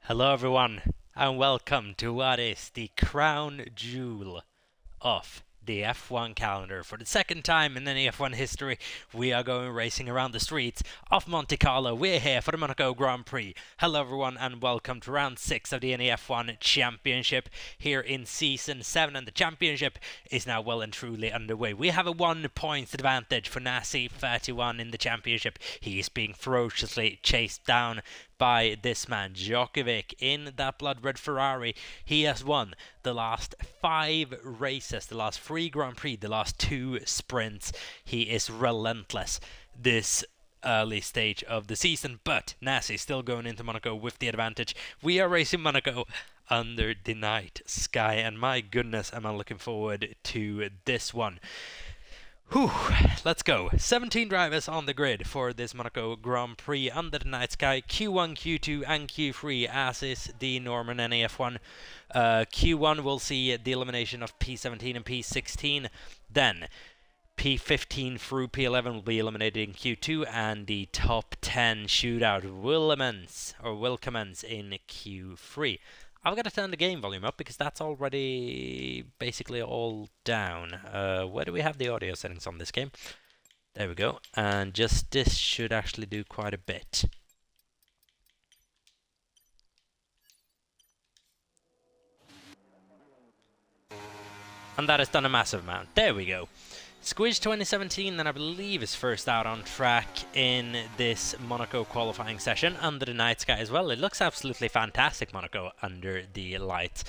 Hello everyone, and welcome to what is the crown jewel of the F1 calendar. For the second time in any F1 history, we are going racing around the streets of Monte Carlo. We're here for the Monaco Grand Prix. Hello everyone, and welcome to round 6 of the NEF1 Championship here in Season 7, and the championship is now well and truly underway. We have a 1 point advantage for Nasi 31 in the championship. He is being ferociously chased down by this man, Djokovic, in that blood red Ferrari. He has won the last 5 races, the last 3 Grand Prix, the last 2 sprints. He is relentless this early stage of the season, but Nasi still going into Monaco with the advantage. We are racing Monaco under the night sky, and my goodness, am I looking forward to this one. Whew, let's go. 17 drivers on the grid for this Monaco Grand Prix under the night sky. Q1, Q2 and Q3 as is the norm in NEF1. Q1 will see the elimination of P17 and P16. Then P15 through P11 will be eliminated in Q2, and the top 10 shootout will commence in Q3. I've got to turn the game volume up because that's already basically all down. Where do we have the audio settings on this game? There we go. And just this should actually do quite a bit. And that has done a massive amount. There we go. Squidge 2017 then I believe is first out on track in this Monaco qualifying session under the night sky as well. It looks absolutely fantastic, Monaco, under the lights.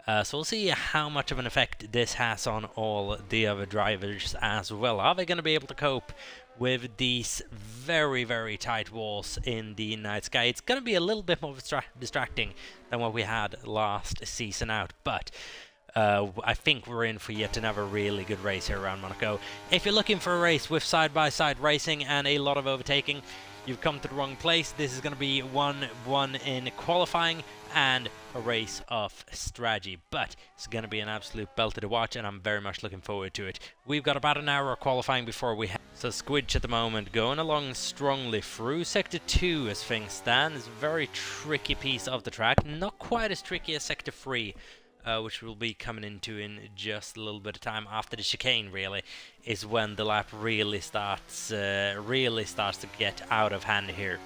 So we'll see how much of an effect this has on all the other drivers as well. Are they going to be able to cope with these very, very tight walls in the night sky? It's going to be a little bit more distracting than what we had last season out, but I think we're in for yet another really good race here around Monaco. If you're looking for a race with side-by-side racing and a lot of overtaking, you've come to the wrong place. This is going to be 1-1 in qualifying and a race of strategy, but it's going to be an absolute belter to watch, and I'm very much looking forward to it. We've got about an hour of qualifying before we have. So Squidge at the moment going along strongly through Sector 2 as things stand. It's a very tricky piece of the track, not quite as tricky as Sector 3. Which we'll be coming into in just a little bit of time after the chicane. Really, is when the lap really starts to get out of hand here.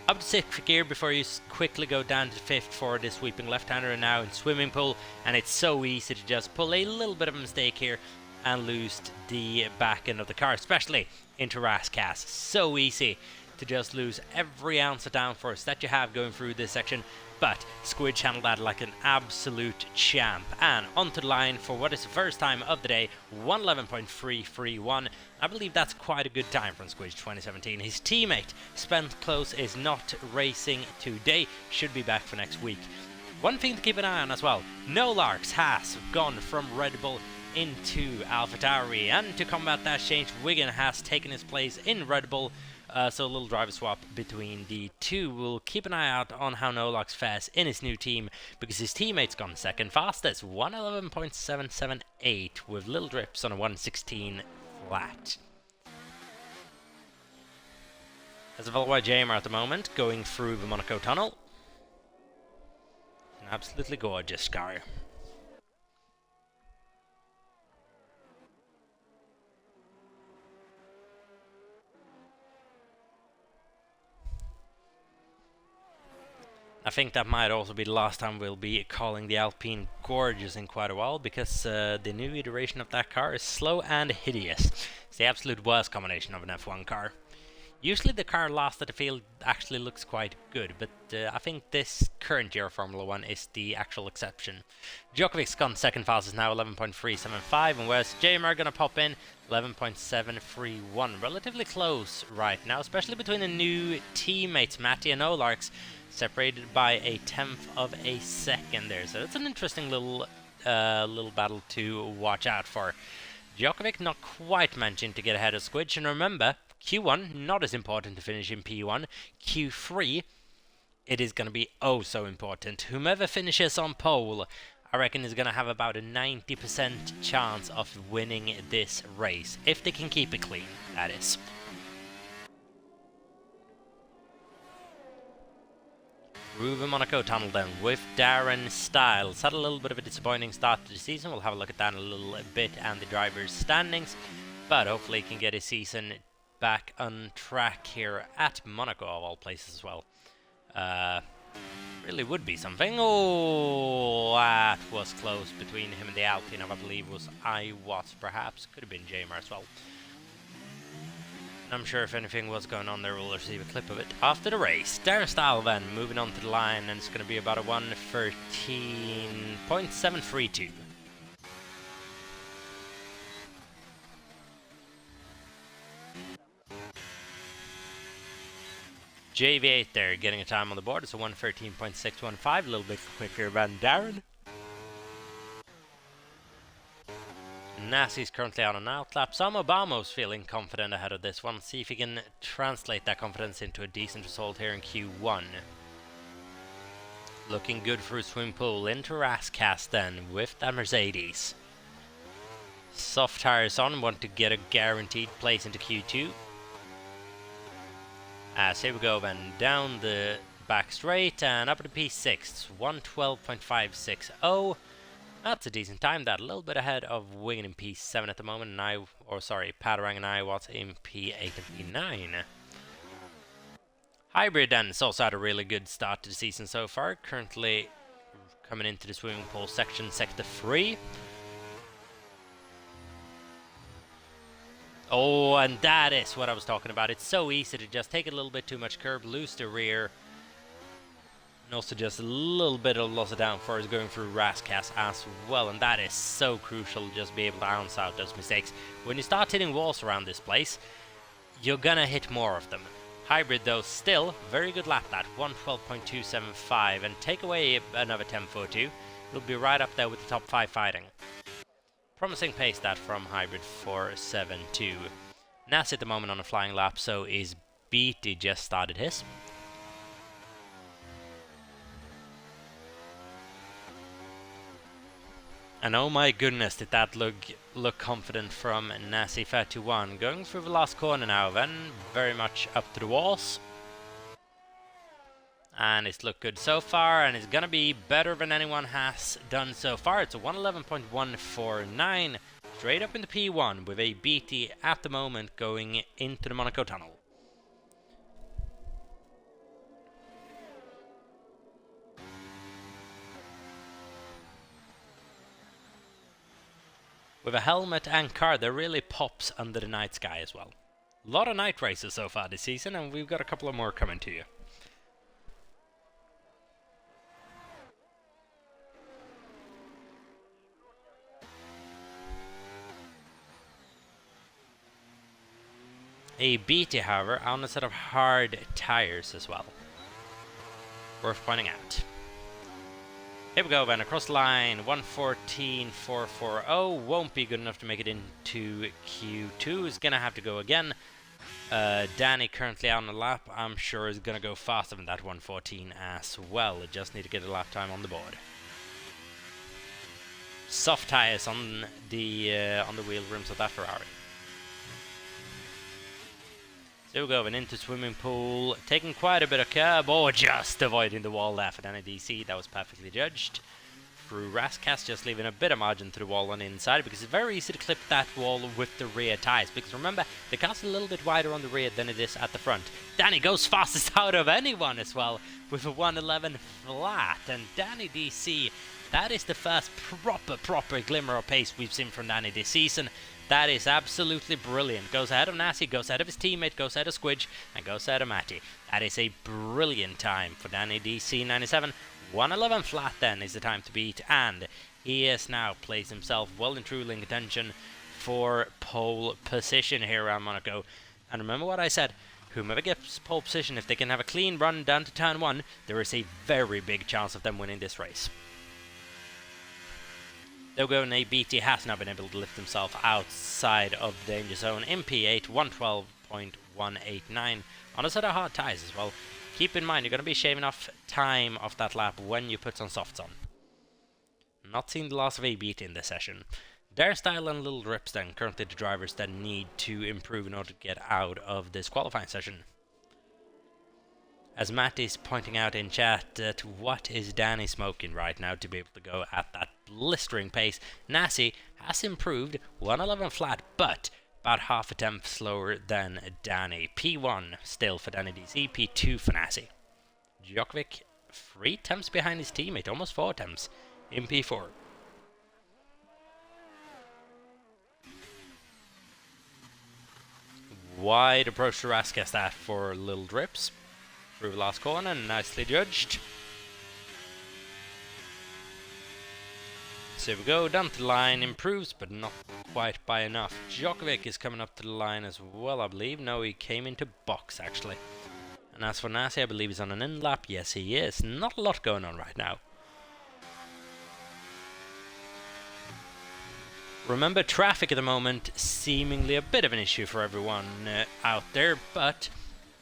Up to 6th gear before you quickly go down to 5th for the sweeping left-hander, and now in swimming pool. And it's so easy to just pull a little bit of a mistake here and lose the back end of the car, especially into Rascas. So easy to just lose every ounce of downforce that you have going through this section. But Squidge handled that like an absolute champ. And onto the line for what is the first time of the day, 111.331. I believe that's quite a good time from Squidge 2017. His teammate, Spent Close, is not racing today. Should be back for next week. One thing to keep an eye on as well, No Larks has gone from Red Bull into AlphaTauri. And to combat that change, Wigan has taken his place in Red Bull. So a little driver swap between the two. We'll keep an eye out on how Nolox fares in his new team, because his teammate's gone second fastest, 111.778 with little drips on a 116 flat. As a LYJM at the moment, going through the Monaco tunnel. An absolutely gorgeous car. I think that might also be the last time we'll be calling the Alpine gorgeous in quite a while, because the new iteration of that car is slow and hideous. It's the absolute worst combination of an F1 car. Usually the car last at the field actually looks quite good, but I think this current year of Formula 1 is the actual exception. Djokovic's gone second fastest now, 11.375, and where's JMR gonna pop in? 11.731. Relatively close right now, especially between the new teammates, Matty and Olarks, separated by a 1/10 of a second there. So it's an interesting little battle to watch out for. Djokovic not quite managing to get ahead of Squidge, and remember, Q1 not as important to finish in P1. Q3, it is going to be oh so important. Whomever finishes on pole, I reckon is going to have about a 90% chance of winning this race, if they can keep it clean, that is. Through the Monaco Tunnel then with Darren Styles. Had a little bit of a disappointing start to the season. We'll have a look at that in a little bit and the driver's standings. But hopefully he can get his season back on track here at Monaco of all places as well. Really would be something. Oh, that was close between him and the Alpine. I believe was Iwat perhaps. Could have been Jamer as well. I'm sure if anything was going on there, we'll receive a clip of it after the race. Darren Styles then moving on to the line, and it's going to be about a 1:13.732. JV8 there getting a time on the board. It's a 1:13.615, a little bit quicker than Darren. Nasi's currently on an outlap. Sam Obamo's feeling confident ahead of this one. See if he can translate that confidence into a decent result here in Q1. Looking good for a swim pool into Rascast then with that Mercedes. Soft tires on, want to get a guaranteed place into Q2. As here we go then, down the back straight and up to P6, 1:12.560. That's a decent time, that a little bit ahead of Wingen in P7 at the moment, and Padarang and Iwat in P8 and P9. Hybrid then has also had a really good start to the season so far, currently coming into the swimming pool section, sector 3. Oh, and that is what I was talking about. It's so easy to just take a little bit too much curb, lose the rear, and also just a little bit of loss of downforce going through Rascast as well, and that is so crucial to just be able to ounce out those mistakes. When you start hitting walls around this place, you're gonna hit more of them. Hybrid though, still very good lap that, 1:12.275, and take away another 10.42, you'll be right up there with the top 5 fighting. Promising pace that from Hybrid 4.72. Nas at the moment on a flying lap, so is Beatty just started his. And oh my goodness, did that look confident from Nasi 31. Going through the last corner now then, very much up to the walls. And it's looked good so far, and it's gonna be better than anyone has done so far. It's a 1:11.149, straight up in the P1 with a BT at the moment going into the Monaco Tunnel. With a helmet and car, there really pops under the night sky as well. A lot of night races so far this season, and we've got a couple of more coming to you. A BT, however, on a set of hard tires as well. Worth pointing out. Here we go then, across the line, 1:14.440, won't be good enough to make it into Q2, is gonna have to go again. Danny currently on the lap, I'm sure is gonna go faster than that 1:14 as well, just need to get a lap time on the board. Soft tires on the wheel rims of that Ferrari. So we go into swimming pool, taking quite a bit of curb, or just avoiding the wall there for Danny DC. That was perfectly judged. Through Rascast, just leaving a bit of margin to the wall on the inside, because it's very easy to clip that wall with the rear tires. Because remember, the car's a little bit wider on the rear than it is at the front. Danny goes fastest out of anyone as well, with a 1:11 flat. And Danny DC, that is the first proper glimmer of pace we've seen from Danny this season. That is absolutely brilliant. Goes ahead of Nasi, goes ahead of his teammate, goes ahead of Squidge, and goes ahead of Matty. That is a brilliant time for Danny DC 97. 1:11 flat then is the time to beat, and he has now placed himself well and truly in contention for pole position here around Monaco. And remember what I said, whomever gets pole position, if they can have a clean run down to turn 1, there is a very big chance of them winning this race. They'll go and ABT has now been able to lift himself outside of the danger zone in P8, 1:12.189 on a set of hard tires as well. Keep in mind, you're going to be shaving off time off that lap when you put some softs on. Not seeing the loss of ABT in this session. Their style and little rips then, currently the drivers that need to improve in order to get out of this qualifying session. As Matt is pointing out in chat, that what is Danny smoking right now to be able to go at that blistering pace. Nassi has improved, 111 flat, but about half a tenth slower than Danny. P1 still for Danny DC, P2 for Nassi. Djokovic 3 tenths behind his teammate, almost 4 tenths in P4. Wide approach to Raskas that for little drips. Through the last corner, nicely judged. So we go down to the line, improves, but not quite by enough. Djokovic is coming up to the line as well, I believe. No, he came into box, actually. And as for Nassi, I believe he's on an in-lap. Yes, he is. Not a lot going on right now. Remember, traffic at the moment, seemingly a bit of an issue for everyone out there, but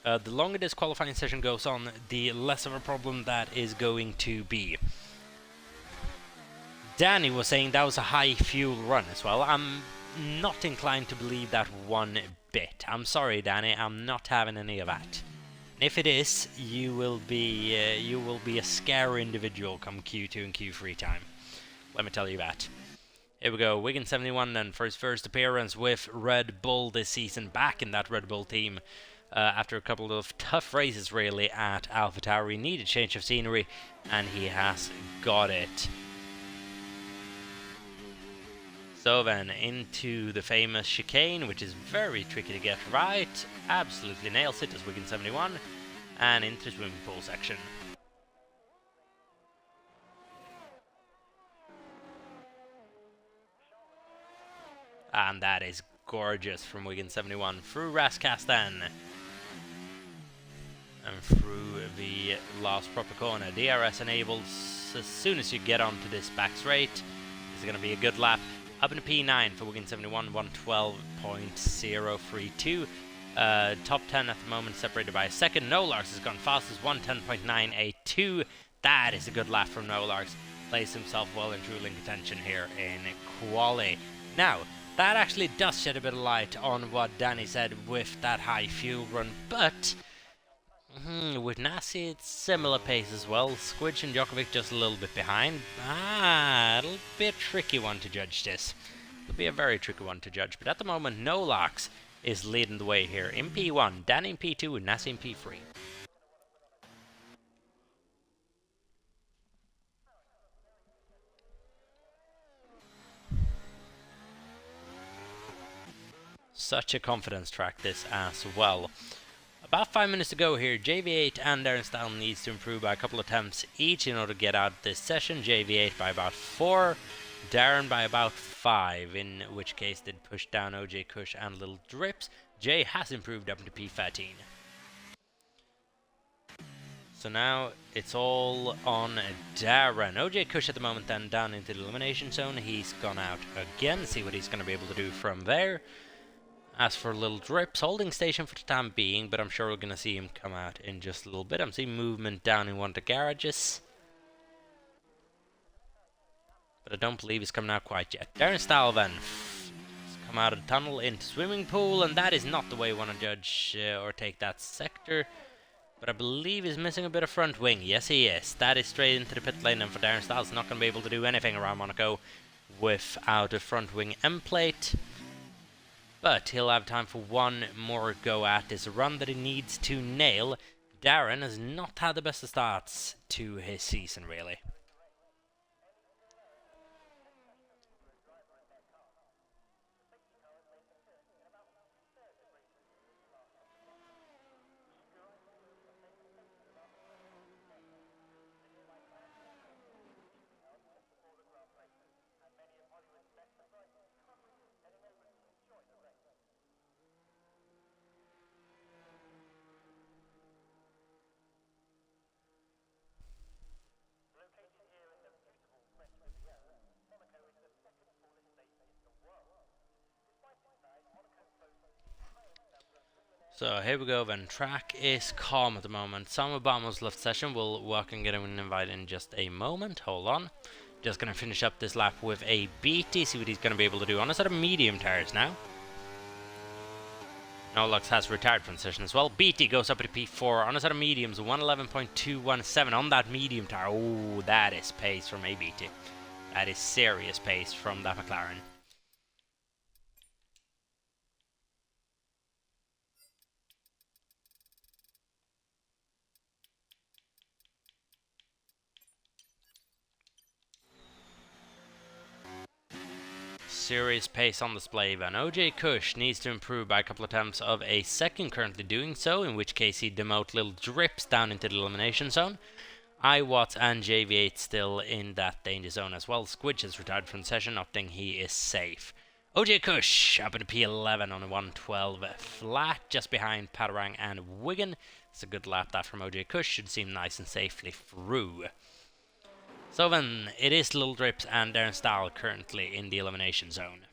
the longer this qualifying session goes on, the less of a problem that is going to be. Danny was saying that was a high fuel run as well. I'm not inclined to believe that one bit. I'm sorry, Danny, I'm not having any of that. If it is, you will be a scary individual come Q2 and Q3 time. Let me tell you that. Here we go, Wigan 71 then for his first appearance with Red Bull this season, back in that Red Bull team. After a couple of tough races really at AlphaTauri, needed change of scenery, and he has got it. So then into the famous chicane, which is very tricky to get right. Absolutely nails it as Wigan 71, and into the swimming pool section. And that is gorgeous from Wigan 71 through Raskas then. And through the last proper corner. DRS enabled as soon as you get onto this back straight. This is going to be a good lap. Up into P9 for Wigan 71, 112.032. Top 10 at the moment, separated by a second. Nolarks has gone fastest, 110.982. That is a good lap from Nolarks. Plays himself well and truly in contention here in quali. Now, that actually does shed a bit of light on what Danny said with that high fuel run, but with Nassi it's similar pace as well. Squidge and Djokovic just a little bit behind. It'll be a tricky one to judge this. It'll be a very tricky one to judge, but at the moment Nolarks is leading the way here in P1, Danny in P2 and Nassi in P3. Such a confidence track this as well. About 5 minutes to go here. JV8 and Darren Style needs to improve by a couple of attempts each in order to get out this session. JV8 by about 4, Darren by about 5, in which case did push down OJ Kush and Little Drips. Jay has improved up into P13. So now it's all on Darren. OJ Kush at the moment then down into the elimination zone. He's gone out again. See what he's going to be able to do from there. As for Little Drips, holding station for the time being, but I'm sure we're going to see him come out in just a little bit. I'm seeing movement down in one of the garages, but I don't believe he's coming out quite yet. Darren Stahl then has come out of the tunnel into swimming pool, and that is not the way you want to judge or take that sector. But I believe he's missing a bit of front wing. Yes, he is. That is straight into the pit lane, and for Darren Stahl, he's not going to be able to do anything around Monaco without a front wing end plate. But he'll have time for one more go at this run that he needs to nail. Darren has not had the best of starts to his season, really. So here we go then. Track is calm at the moment. Sam Obama's left session. We'll work and get him invited in just a moment. Hold on. Just going to finish up this lap with a BT. See what he's going to be able to do on a set of medium tires now. Nolux has retired from the session as well. BT goes up to P4 on a set of mediums, 111.217 on that medium tire. Oh, that is pace from a BT. That is serious pace from that McLaren. Serious pace on display, but OJ Kush needs to improve by a couple of attempts of a second, currently doing so, in which case he demote little drips down into the elimination zone. iWatts and JV8 still in that danger zone as well. Squidge has retired from the session, opting he is safe. OJ Kush up in P11 on a 112 flat, just behind Patarang and Wigan. It's a good lap that from OJ Kush, should seem nice and safely through. So then, it is Little Drips and Darren Stahl currently in the elimination zone.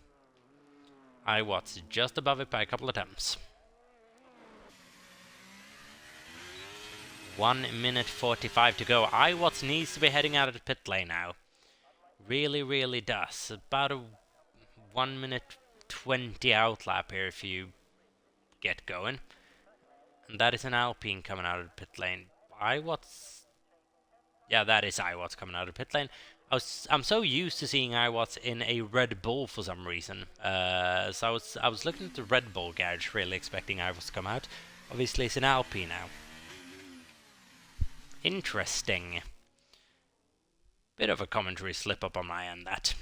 iWatts just above it by a couple of attempts. 1 minute 45 to go. iWatts needs to be heading out of the pit lane now. Really does. About a 1 minute 20 outlap here if you get going. And that is an Alpine coming out of the pit lane. iWatts... Yeah, that is iWatts coming out of the pit lane. I'm so used to seeing iWatts in a Red Bull for some reason. So I was looking at the Red Bull garage, really expecting iWatts to come out. Obviously, it's an Alpine now. Interesting. Bit of a commentary slip up on my end, that.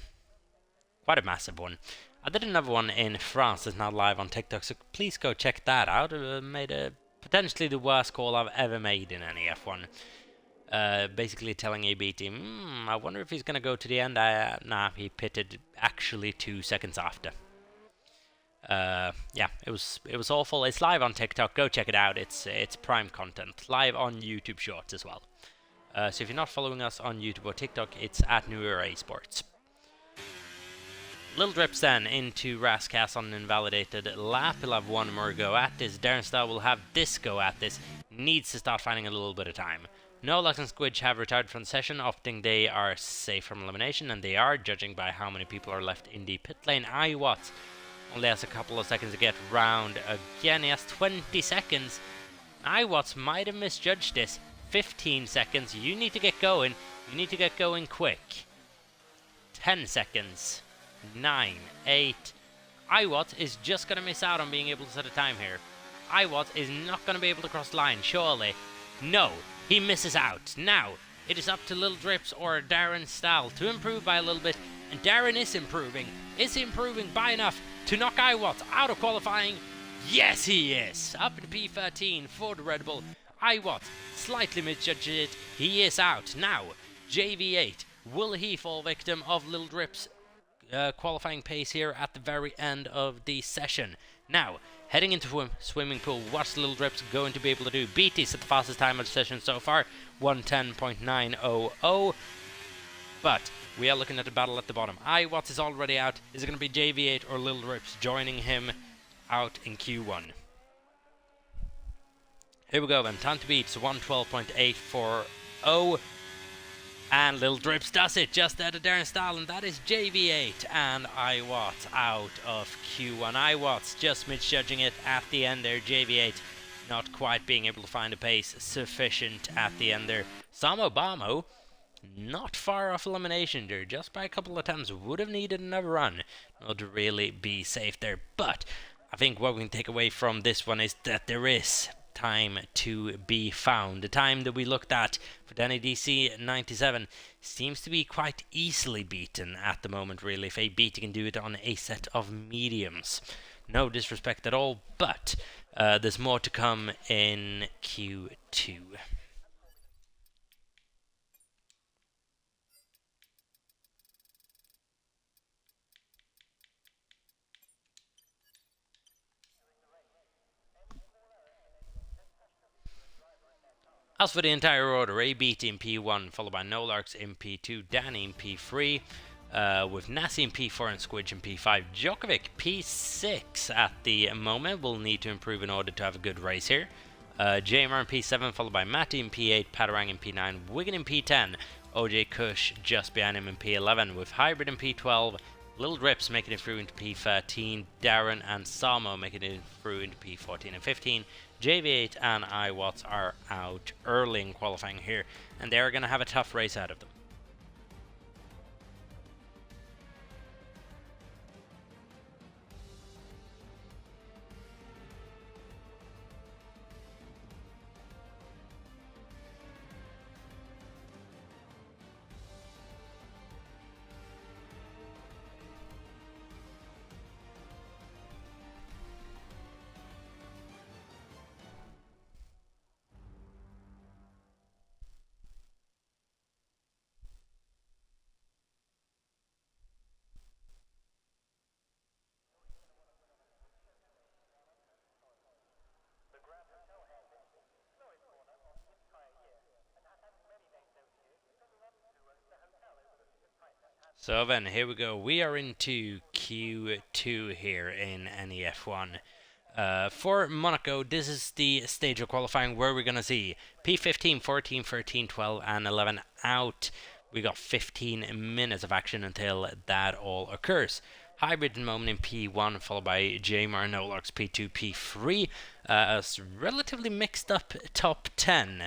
Quite a massive one. I did another one in France that's now live on TikTok, so please go check that out. I made potentially the worst call I've ever made in NEF1. Basically telling AB team, I wonder if he's going to go to the end. Nah, he pitted actually 2 seconds after. Yeah, it was awful. It's live on TikTok. Go check it out. It's prime content. Live on YouTube Shorts as well. So if you're not following us on YouTube or TikTok, it's at New Era Esports. Little Drips then into Rascas on an invalidated lap. He'll have one more go at this. Darren Starr will have this go at this. Needs to start finding a little bit of time. Nolux and Squidge have retired from the session, opting they are safe from elimination, and they are, judging by how many people are left in the pit lane. iWatts only has a couple of seconds to get round again. He has 20 seconds. iWatts might have misjudged this. 15 seconds. You need to get going. You need to get going quick. 10 seconds. 9, 8. iWatts is just going to miss out on being able to set a time here. iWatts is not going to be able to cross the line, surely. No. He misses out. Now, it is up to Little Drips or Darren Stahl to improve by a little bit, and Darren is improving. Is he improving by enough to knock iWatts out of qualifying? Yes, he is. Up to P13 for the Red Bull. iWatts slightly misjudged it. He is out. Now, JV8, will he fall victim of Little Drips' qualifying pace here at the very end of the session? Now, heading into swimming pool, what's Little Drips going to be able to do? BT's at the fastest time of the session so far, 110.900. But we are looking at the battle at the bottom. iWatts is already out. Is it going to be JV8 or Little Drips joining him out in Q1? Here we go then. Time to beat, so 112.840. And Little Drips does it, just out of Darren Stahl, and that is JV8 and iWatts out of Q1. iWatts just misjudging it at the end there. JV8 not quite being able to find a pace sufficient at the end there. Samo Bamo not far off elimination there, just by a couple of attempts. Would have needed another run to really be safe there. But I think what we can take away from this one is that there is time to be found. The time that we looked at for Danny DC 97 seems to be quite easily beaten at the moment, really, if a BT can do it on a set of mediums. No disrespect at all, but there's more to come in Q2. As for the entire order, ABT in P1, followed by Nolarks in P2, Danny in P3, with Nassi in P4 and Squidge in P5. Djokovic P6 at the moment. Will need to improve in order to have a good race here. JMR in P7, followed by Matty in P8, Patarang in P9, Wigan in P10, OJ Kush just behind him in P11, with Hybrid in P12, Little Drips making it through into P13, Darren and Samo making it through into P14 and 15. JV8 and iWatts are out early in qualifying here, and they're going to have a tough race out of them. So then, here we go. We are into Q2 here in NEF1. For Monaco, this is the stage of qualifying where we're going to see P15, 14, 13, 12, and 11 out. We got 15 minutes of action until that all occurs. Hybrid moment in P1, followed by Jamar Nolux P2, P3. A relatively mixed up top 10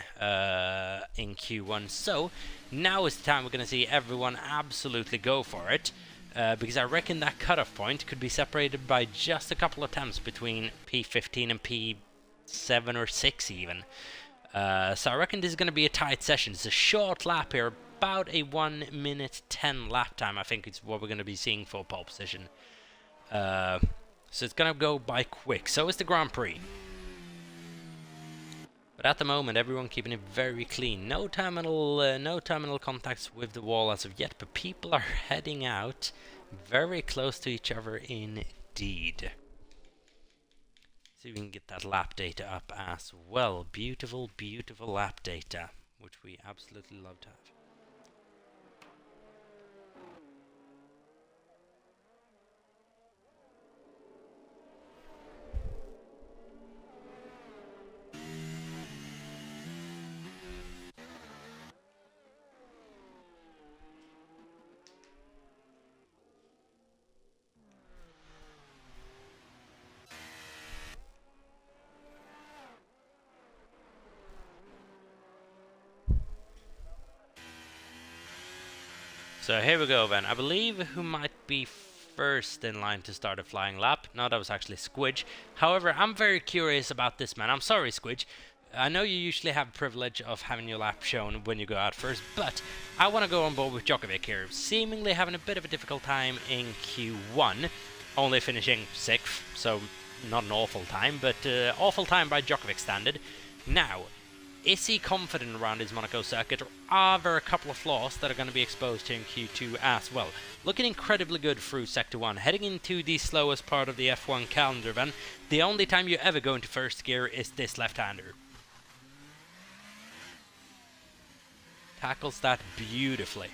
in Q1. So now is the time we're going to see everyone absolutely go for it. Because I reckon that cutoff point could be separated by just a couple of attempts between P15 and P7 or 6 even. So I reckon this is going to be a tight session. It's a short lap here, about a 1 minute 10 lap time, I think is what we're going to be seeing for pole position. So it's going to go by quick. So is the Grand Prix. But at the moment, everyone keeping it very clean. No terminal contacts with the wall as of yet, but people are heading out very close to each other indeed. See if we can get that lap data up as well. Beautiful, beautiful lap data, which we absolutely love to have. So here we go then. I believe who might be first in line to start a flying lap. No, that was actually Squidge. However, I'm very curious about this man. I'm sorry, Squidge. I know you usually have the privilege of having your lap shown when you go out first, but I want to go on board with Djokovic here. Seemingly having a bit of a difficult time in Q1, only finishing 6th, so not an awful time, but awful time by Djokovic standard. Now, is he confident around his Monaco circuit, or are there a couple of flaws that are going to be exposed here in Q2 as well? Looking incredibly good through Sector 1, heading into the slowest part of the F1 calendar then. The only time you ever go into first gear is this left-hander. Tackles that beautifully.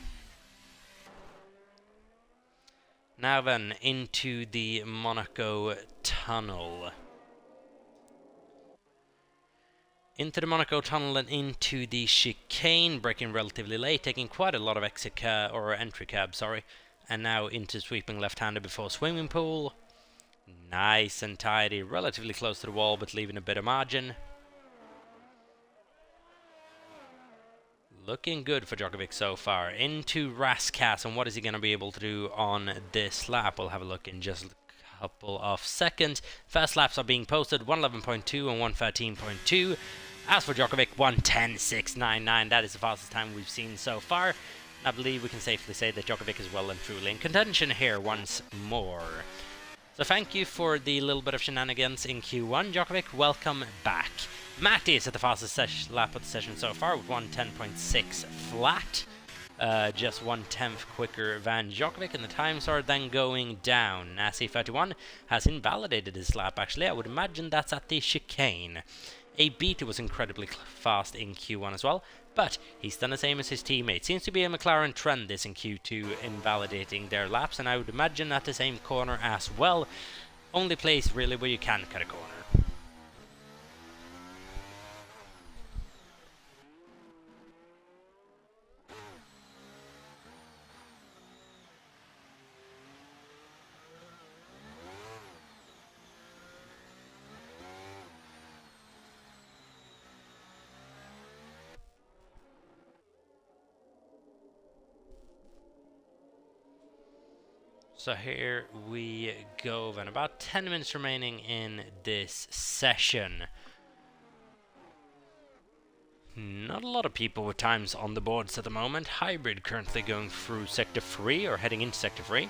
Now then, into the Monaco tunnel. Into the Monaco tunnel and into the chicane, braking relatively late, taking quite a lot of exit cab, or entry cab, sorry. And now into sweeping left-hander before swimming pool. Nice and tidy, relatively close to the wall, but leaving a bit of margin. Looking good for Djokovic so far. Into Raskas, and what is he going to be able to do on this lap? We'll have a look in just a couple of seconds. First laps are being posted, 111.2 and 113.2. As for Djokovic, 110.699. That is the fastest time we've seen so far. I believe we can safely say that Djokovic is well and truly in contention here once more. So thank you for the little bit of shenanigans in Q1, Djokovic. Welcome back. Matty is at the fastest lap of the session so far with 110.6 flat. Just 1/10 quicker than Djokovic, and the times are then going down. Nasi31 has invalidated his lap, actually. I would imagine that's at the chicane. A Beta was incredibly fast in Q1 as well, but he's done the same as his teammate. Seems to be a McLaren trend this in Q2, invalidating their laps, and I would imagine at the same corner as well. Only place really where you can cut a corner. So here we go then. About 10 minutes remaining in this session. Not a lot of people with times on the boards at the moment. Hybrid currently going through Sector 3 or heading into Sector 3.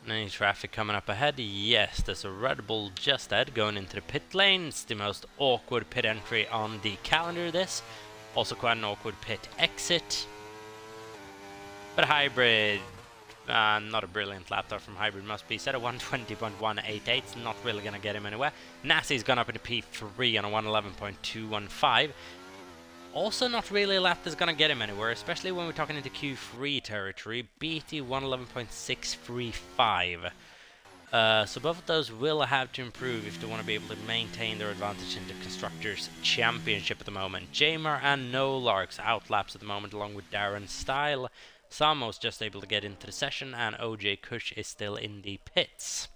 Any traffic coming up ahead? Yes, there's a Red Bull just ahead going into the pit lane. It's the most awkward pit entry on the calendar, this. Also quite an awkward pit exit. But Hybrid, not a brilliant lap there from Hybrid, must be set at 120.188. It's not really going to get him anywhere. Nassi's gone up into P3 on a 111.215. Also not really a lap that's going to get him anywhere, especially when we're talking into Q3 territory. BT 111.635. So both of those will have to improve if they want to be able to maintain their advantage in the Constructors' Championship at the moment. Jamar and No Larks outlaps at the moment along with Darren Style. Samo's just able to get into the session and OJ Kush is still in the pits.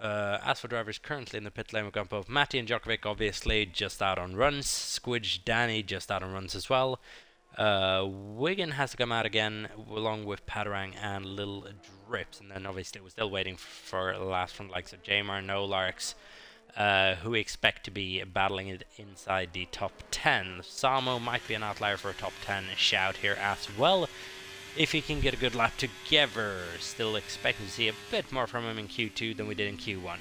As for drivers currently in the pit lane, we've got both Matty and Djokovic obviously just out on runs. Squidge Danny just out on runs as well. Wigan has to come out again along with Padarang and Lil Drips. And then obviously we're still waiting for last from the likes of Jamar, No Larks, who we expect to be battling it inside the top 10. Samo might be an outlier for a top 10 shout here as well, if he can get a good lap together. Still expecting to see a bit more from him in Q2 than we did in Q1.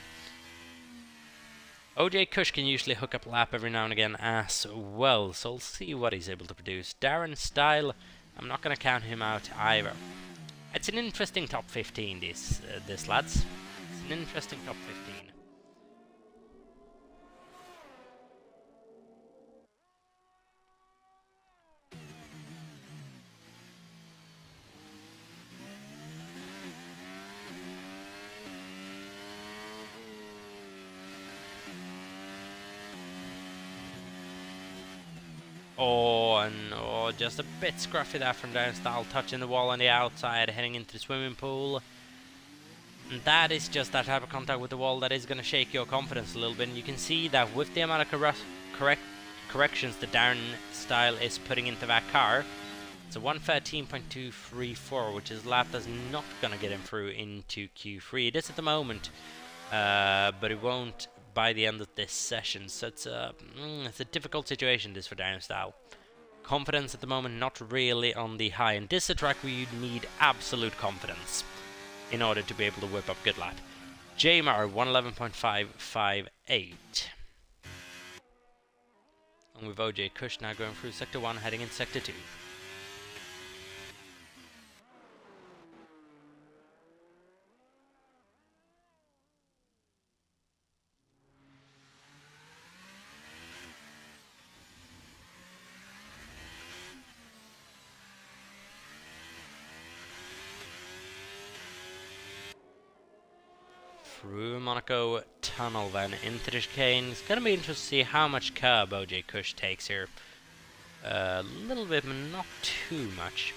OJ Kush can usually hook up a lap every now and again as well, so we'll see what he's able to produce. Darren Style, I'm not going to count him out either. It's an interesting top 15, this lads. It's an interesting top 15. Just a bit scruffy there from Darren Style, touching the wall on the outside, heading into the swimming pool. And that is just that type of contact with the wall that is going to shake your confidence a little bit. And you can see that with the amount of corrections that Darren Style is putting into that car, it's a 113.234, which is a lap that's not going to get him through into Q3. It is at the moment, but it won't by the end of this session. So it's a difficult situation, this, for Darren Style. Confidence at the moment not really on the high, and this is a track where you need absolute confidence in order to be able to whip up good lap. Jamar 111.558. And with OJ Kush now going through Sector 1, heading into Sector 2. Through Monaco Tunnel then into the chicane. It's going to be interesting to see how much curb OJ Kush takes here. A little bit, but not too much.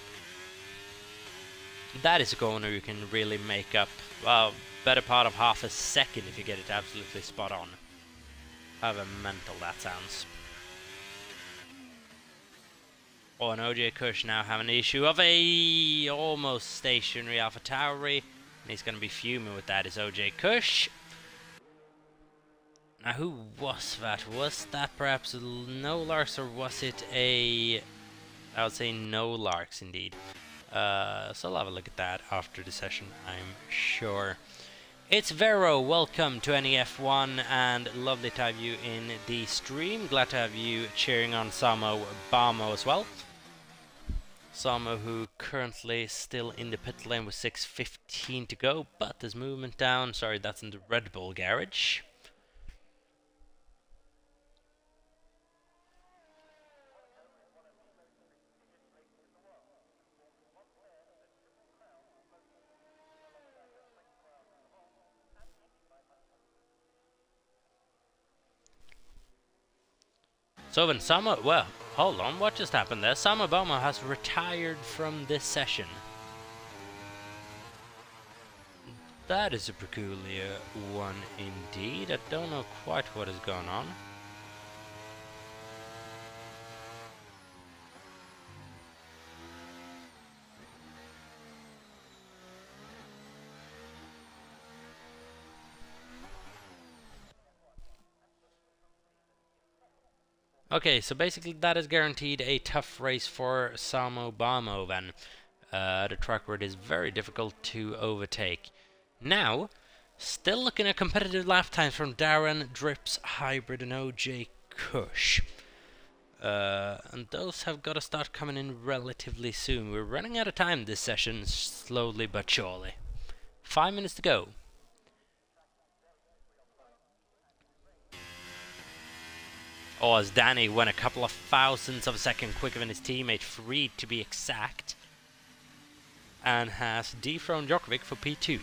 That is a corner you can really make up, well, better part of half a second if you get it absolutely spot on. However mental that sounds. Oh, and OJ Kush now having the issue of a almost stationary Alpha Tauri. And he's going to be fuming with that, is OJ Kush. Now, who was that? Was that perhaps No Larks, or was it a... I would say No Larks, indeed. So I'll have a look at that after the session, I'm sure. It's Vero, welcome to NEF1, and lovely to have you in the stream. Glad to have you cheering on Samo Bamo as well. Samo, who currently still in the pit lane with 6:15 to go, but there's movement down. Sorry, that's in the Red Bull garage. So then Samo, well, hold on, what just happened there? Samo Bama has retired from this session. That is a peculiar one indeed. I don't know quite what is going on. Okay, so basically that is guaranteed a tough race for Samo Bamo then. The track where it is very difficult to overtake. Now, still looking at competitive lap times from Darren, Drips, Hybrid and OJ Kush. And those have got to start coming in relatively soon. We're running out of time this session, slowly but surely. 5 minutes to go. Oh, as Danny went a couple of thousandths of a second quicker than his teammate, 3 to be exact, and has dethroned Djokovic for P2.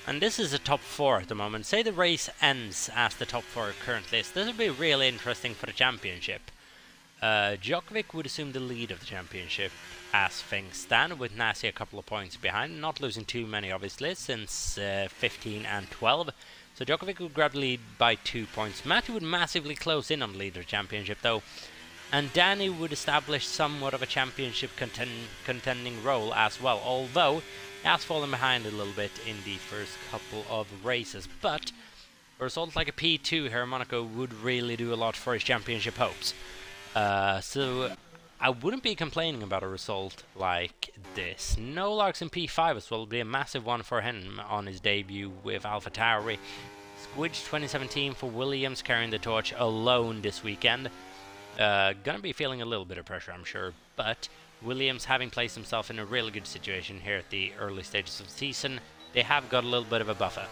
And this is a top 4 at the moment. Say the race ends as the top 4 current list. This would be really interesting for the championship. Djokovic would assume the lead of the championship as things stand, with Nasi a couple of points behind, not losing too many obviously, since 15 and 12. So Djokovic would grab the lead by 2 points. Matty would massively close in on the lead of the championship though, and Danny would establish somewhat of a championship contending role as well, although he has fallen behind a little bit in the first couple of races. But a result like a P2 here in Monaco would really do a lot for his championship hopes. So I wouldn't be complaining about a result like this. No larks in P5 as well would be a massive one for him on his debut with AlphaTauri. Squidge 2017 for Williams, carrying the torch alone this weekend. Gonna be feeling a little bit of pressure, I'm sure, but Williams, having placed himself in a really good situation here at the early stages of the season, they have got a little bit of a buffer.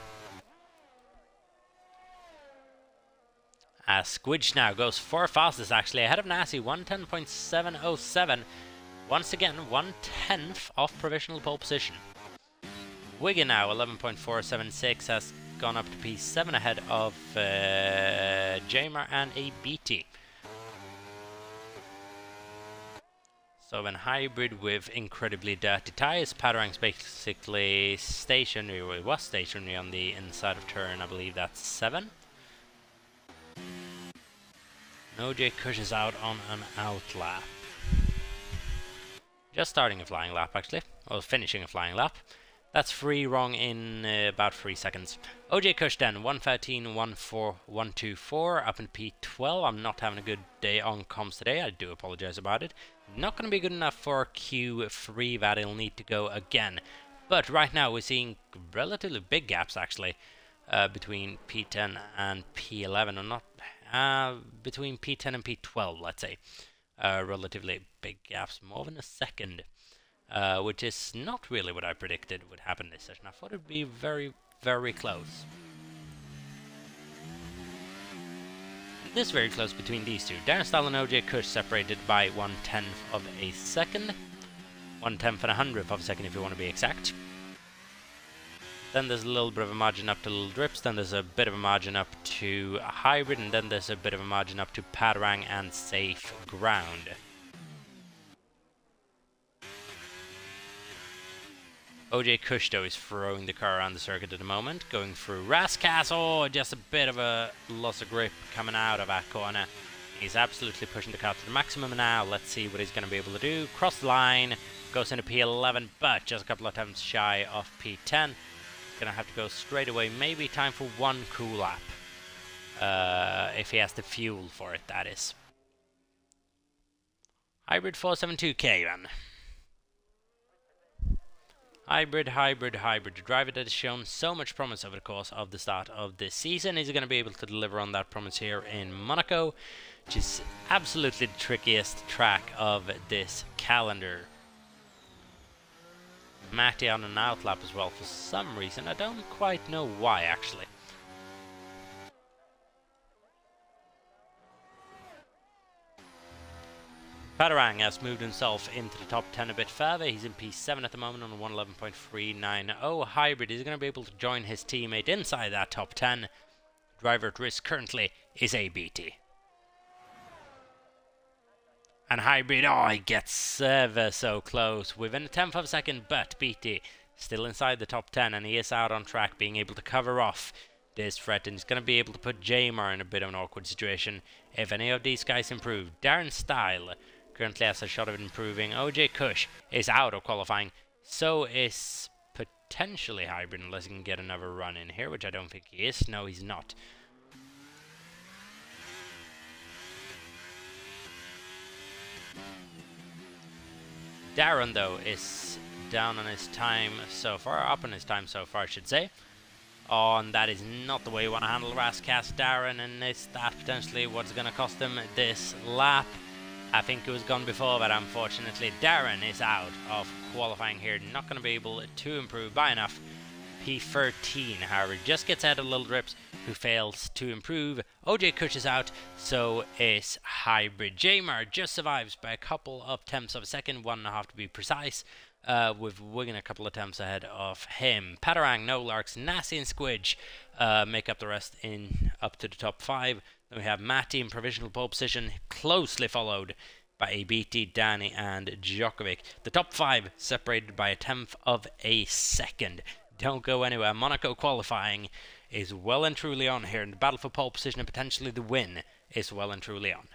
As Squidge now goes 4 fastest actually, ahead of Nasi, 110.707. Once again, 1/10 off provisional pole position. Wigan now, 11.476, has gone up to P7 ahead of Jamar and ABT. So then Hybrid with incredibly dirty tyres. Padarang's basically stationary, or it was stationary on the inside of turn, I believe that's 7. OJ Kush is out on an out lap. Just starting a flying lap actually, or finishing a flying lap. That's 3 wrong in about 3 seconds. OJ Kush then, 1:13.14.124, up in P12. I'm not having a good day on comms today, I do apologize about it. Not going to be good enough for Q3, that he'll need to go again. But right now we're seeing relatively big gaps actually, between P10 and P11, or not, between P10 and P12, let's say. Relatively big gaps, more than a second. Which is not really what I predicted would happen this session. I thought it would be very, very close. It is very close between these two. Darren Stahl and OJ Kush separated by 1/10 of a second. 1/10 and 100th of a second if you want to be exact. Then there's a little bit of a margin up to Little Drips, then there's a bit of a margin up to Hybrid, and then there's a bit of a margin up to Padarang and Safe Ground. OJ Kush though is throwing the car around the circuit at the moment, going through Raskas. Oh, just a bit of a loss of grip coming out of that corner. He's absolutely pushing the car to the maximum now. Let's see what he's going to be able to do. Cross the line, goes into P11, but just a couple of attempts shy of P10. Gonna have to go straight away. Maybe time for 1 cool lap. If he has the fuel for it, that is. Hybrid 472K then. Hybrid. The driver that has shown so much promise over the course of the start of this season is going to be able to deliver on that promise here in Monaco, which is absolutely the trickiest track of this calendar. Matty on an outlap as well for some reason. I don't quite know why actually. Padarang has moved himself into the top 10 a bit further. He's in P7 at the moment on 111.390. Hybrid is going to be able to join his teammate inside that top 10. Driver at risk currently is ABT. And Hybrid, oh, he gets ever so close. Within a tenth of a second, but BT still inside the top 10, and he is out on track, being able to cover off this threat, and he's going to be able to put Jamar in a bit of an awkward situation if any of these guys improve. Darren Style currently has a shot of improving. OJ Kush is out of qualifying. So is potentially Hybrid, unless he can get another run in here, which I don't think he is. No, he's not. Darren, though, is down on his time so far, up on his time so far, I should say. Oh, and that is not the way you want to handle Rascast Darren, and is that potentially what's going to cost him this lap? I think it was gone before, but unfortunately Darren is out of qualifying here, not going to be able to improve by enough. P13, however, just gets out of Little Drips, who fails to improve. OJ Kush is out, so is Hybrid. Jamar just survives by a couple of tenths of a second, 1.5 to be precise, with Wigan a couple of attempts ahead of him. Padarang, No Larks, Nasty and Squidge make up the rest in up to the top 5. Then we have Matty in provisional pole position, closely followed by ABT, Danny and Djokovic. The top 5 separated by a tenth of a second. Don't go anywhere. Monaco qualifying is well and truly on here, and the battle for pole position and potentially the win is well and truly on.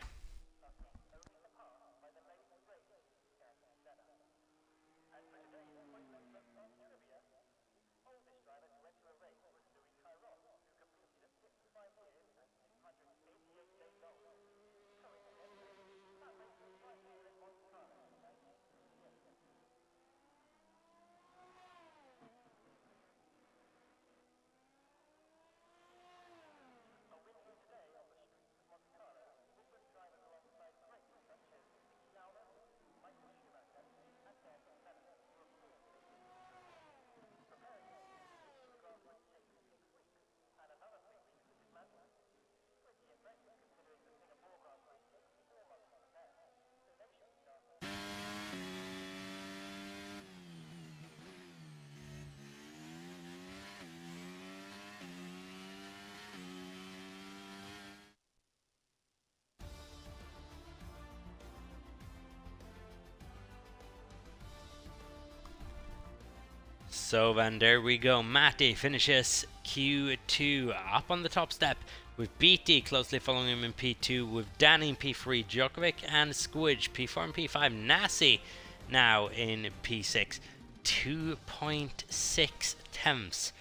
So then there we go. Matty finishes Q2 up on the top step, with BT closely following him in P2, with Danny in P3, Djokovic and Squidge P4 and P5, Nasty now in P6. 2.6 tenths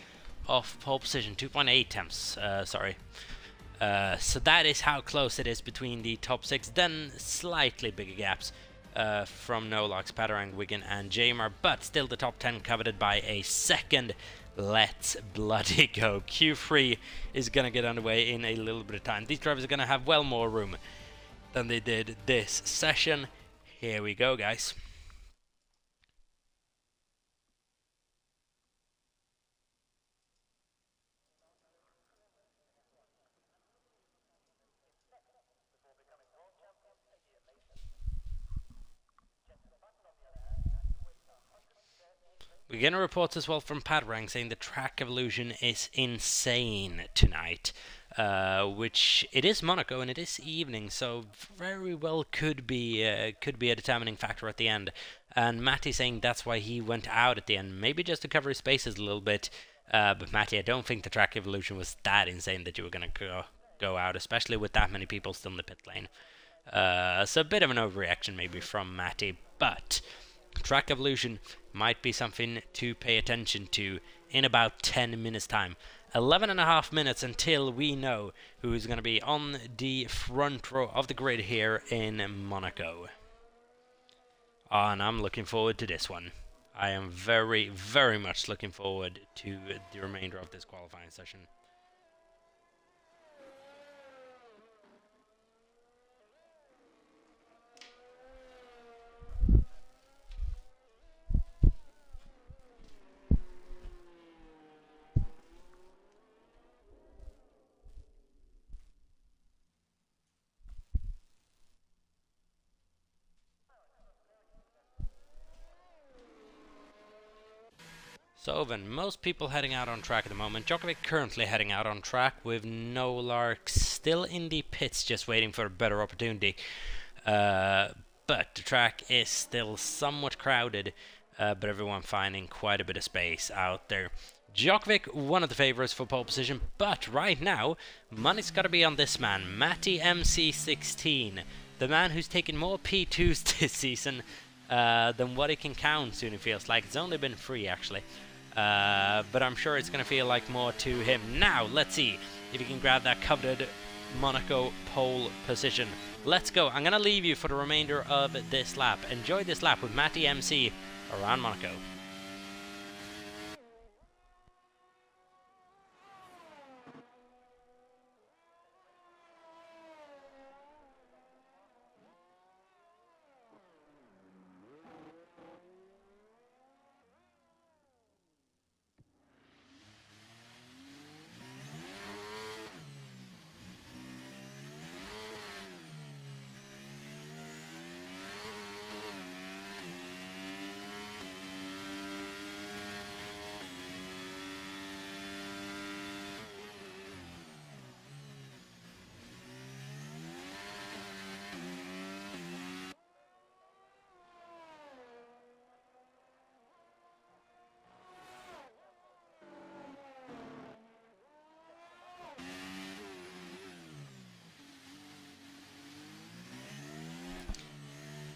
off pole position, 2.8 tenths, sorry. So that is how close it is between the top 6, then slightly bigger gaps from Nolox, Padarang, Wigan and Jamar, but still the top 10 coveted by a second. Let's bloody go. Q3 is going to get underway in a little bit of time. These drivers are going to have well more room than they did this session. Here we go, guys. We're getting reports as well from Padarang saying the track evolution is insane tonight, which it is Monaco and it is evening, so very well could be a determining factor at the end. And Matty saying that's why he went out at the end, maybe just to cover his bases a little bit. But Matty, I don't think the track evolution was that insane that you were going to go out, especially with that many people still in the pit lane. So a bit of an overreaction maybe from Matty, but track evolution might be something to pay attention to in about 10 minutes time. 11.5 minutes until we know who's going to be on the front row of the grid here in Monaco. And I'm looking forward to this one. I am very, very much looking forward to the remainder of this qualifying session. So then, most people heading out on track at the moment. Djokovic currently heading out on track with No Lark still in the pits just waiting for a better opportunity. But the track is still somewhat crowded, but everyone finding quite a bit of space out there. Djokovic, one of the favourites for pole position, but right now, money's got to be on this man, Matty MC16, the man who's taken more P2s this season than what he can count soon, it feels like. It's only been 3, actually. But I'm sure it's going to feel like more to him. Now, let's see if he can grab that coveted Monaco pole position. Let's go. I'm going to leave you for the remainder of this lap. Enjoy this lap with Matty MC around Monaco.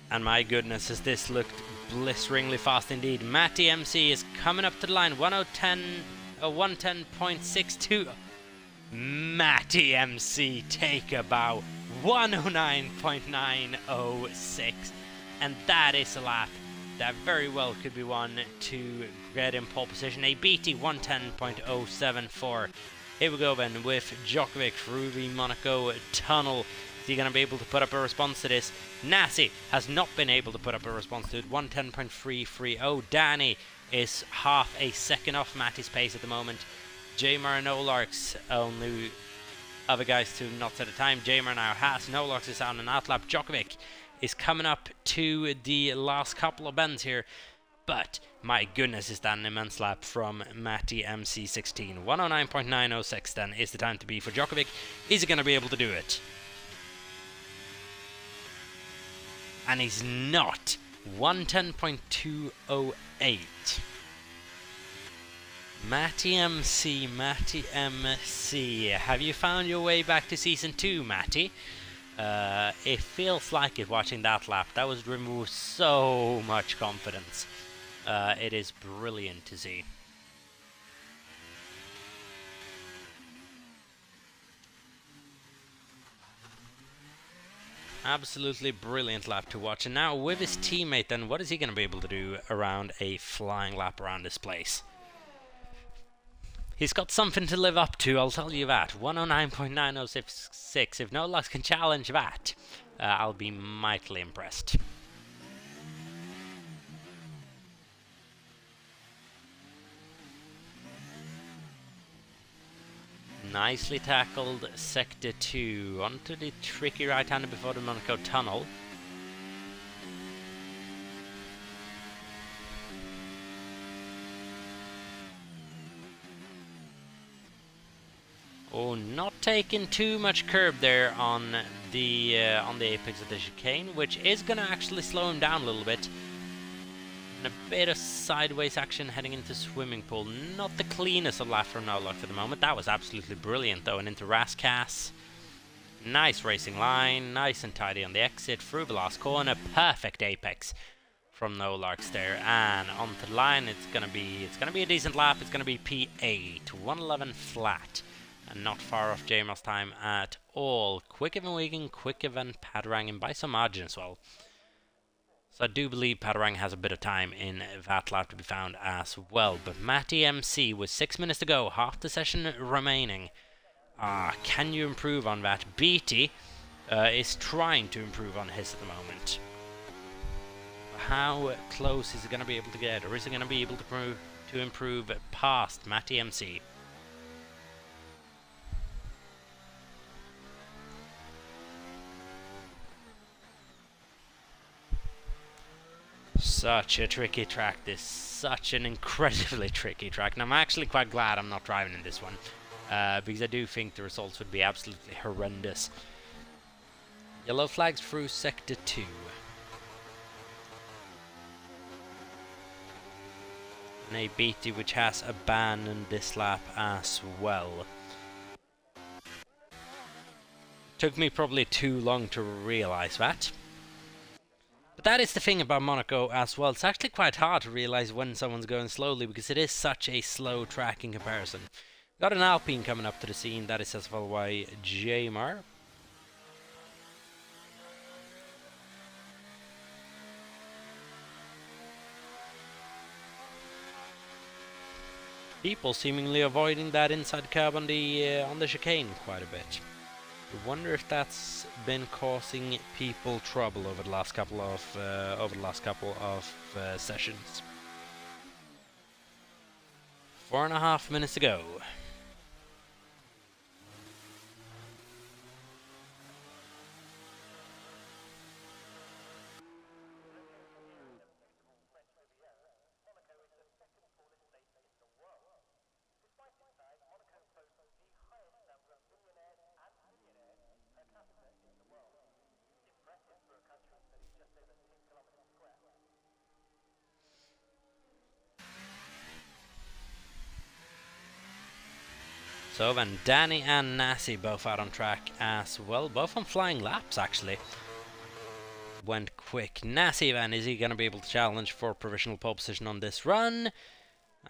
And my goodness, has this looked blisteringly fast indeed. Matty MC is coming up to the line, 110.62. Matty MC take a bow, 109.906. And that is a lap that very well could be one to get in pole position. A BT 110.074. Here we go then with Djokovic through the Monaco tunnel. Is he going to be able to put up a response to this? Nasi has not been able to put up a response to it. 110.330. Danny is half a second off Matty's pace at the moment. Jamar and Olarks, only other guys to knots at a time. Jamar now has. Olarks is on an outlap. Djokovic is coming up to the last couple of bends here. But my goodness, is that an immense lap from Matty MC16. 109.906 then is the time to be for Djokovic. Is he going to be able to do it? And he's not. 110.208. Matty MC, have you found your way back to Season 2, Matty? It feels like it watching that lap. That was removed so much confidence. It is brilliant to see. Absolutely brilliant lap to watch. And now with his teammate then, what is he going to be able to do around a flying lap around this place? He's got something to live up to, I'll tell you that. 109.906. If No Lux can challenge that, I'll be mightily impressed. Nicely tackled Sector 2 onto the tricky right-hander before the Monaco tunnel. Oh, not taking too much curb there on the apex of the chicane, which is going to actually slow him down a little bit. And a bit of sideways action heading into swimming pool. Not the cleanest of lap from No Luck at the moment. That was absolutely brilliant though, and into Rascass. Nice racing line, nice and tidy on the exit, through the last corner. Perfect apex from No Larks there, and onto the line. It's gonna be a decent lap. It's gonna be P8, 111 flat. And not far off Jamer's time at all. Quicker than Wigan, quicker than Padarang, and by some margin as well. So I do believe Padarang has a bit of time in that lap to be found as well. But Matty MC with 6 minutes to go, half the session remaining. Can you improve on that? BT is trying to improve on his at the moment. How close is he going to be able to get? Or is he going to be able to improve past Matty MC? Such a tricky track this. such an incredibly tricky track, and I'm actually quite glad I'm not driving in this one, because I do think the results would be absolutely horrendous. Yellow flags through Sector 2. And a BT which has abandoned this lap as well. Took me probably too long to realise that. But that is the thing about Monaco as well. It's actually quite hard to realise when someone's going slowly, because it is such a slow track in comparison. Got an Alpine coming up to the scene, that is as well by Jamar. People seemingly avoiding that inside curb on the chicane quite a bit. I wonder if that's been causing people trouble over the last couple of sessions. 4.5 minutes to go. So then Danny and Nasi both out on track as well, both on flying laps actually. Went quick. Nasi then, is he going to be able to challenge for provisional pole position on this run?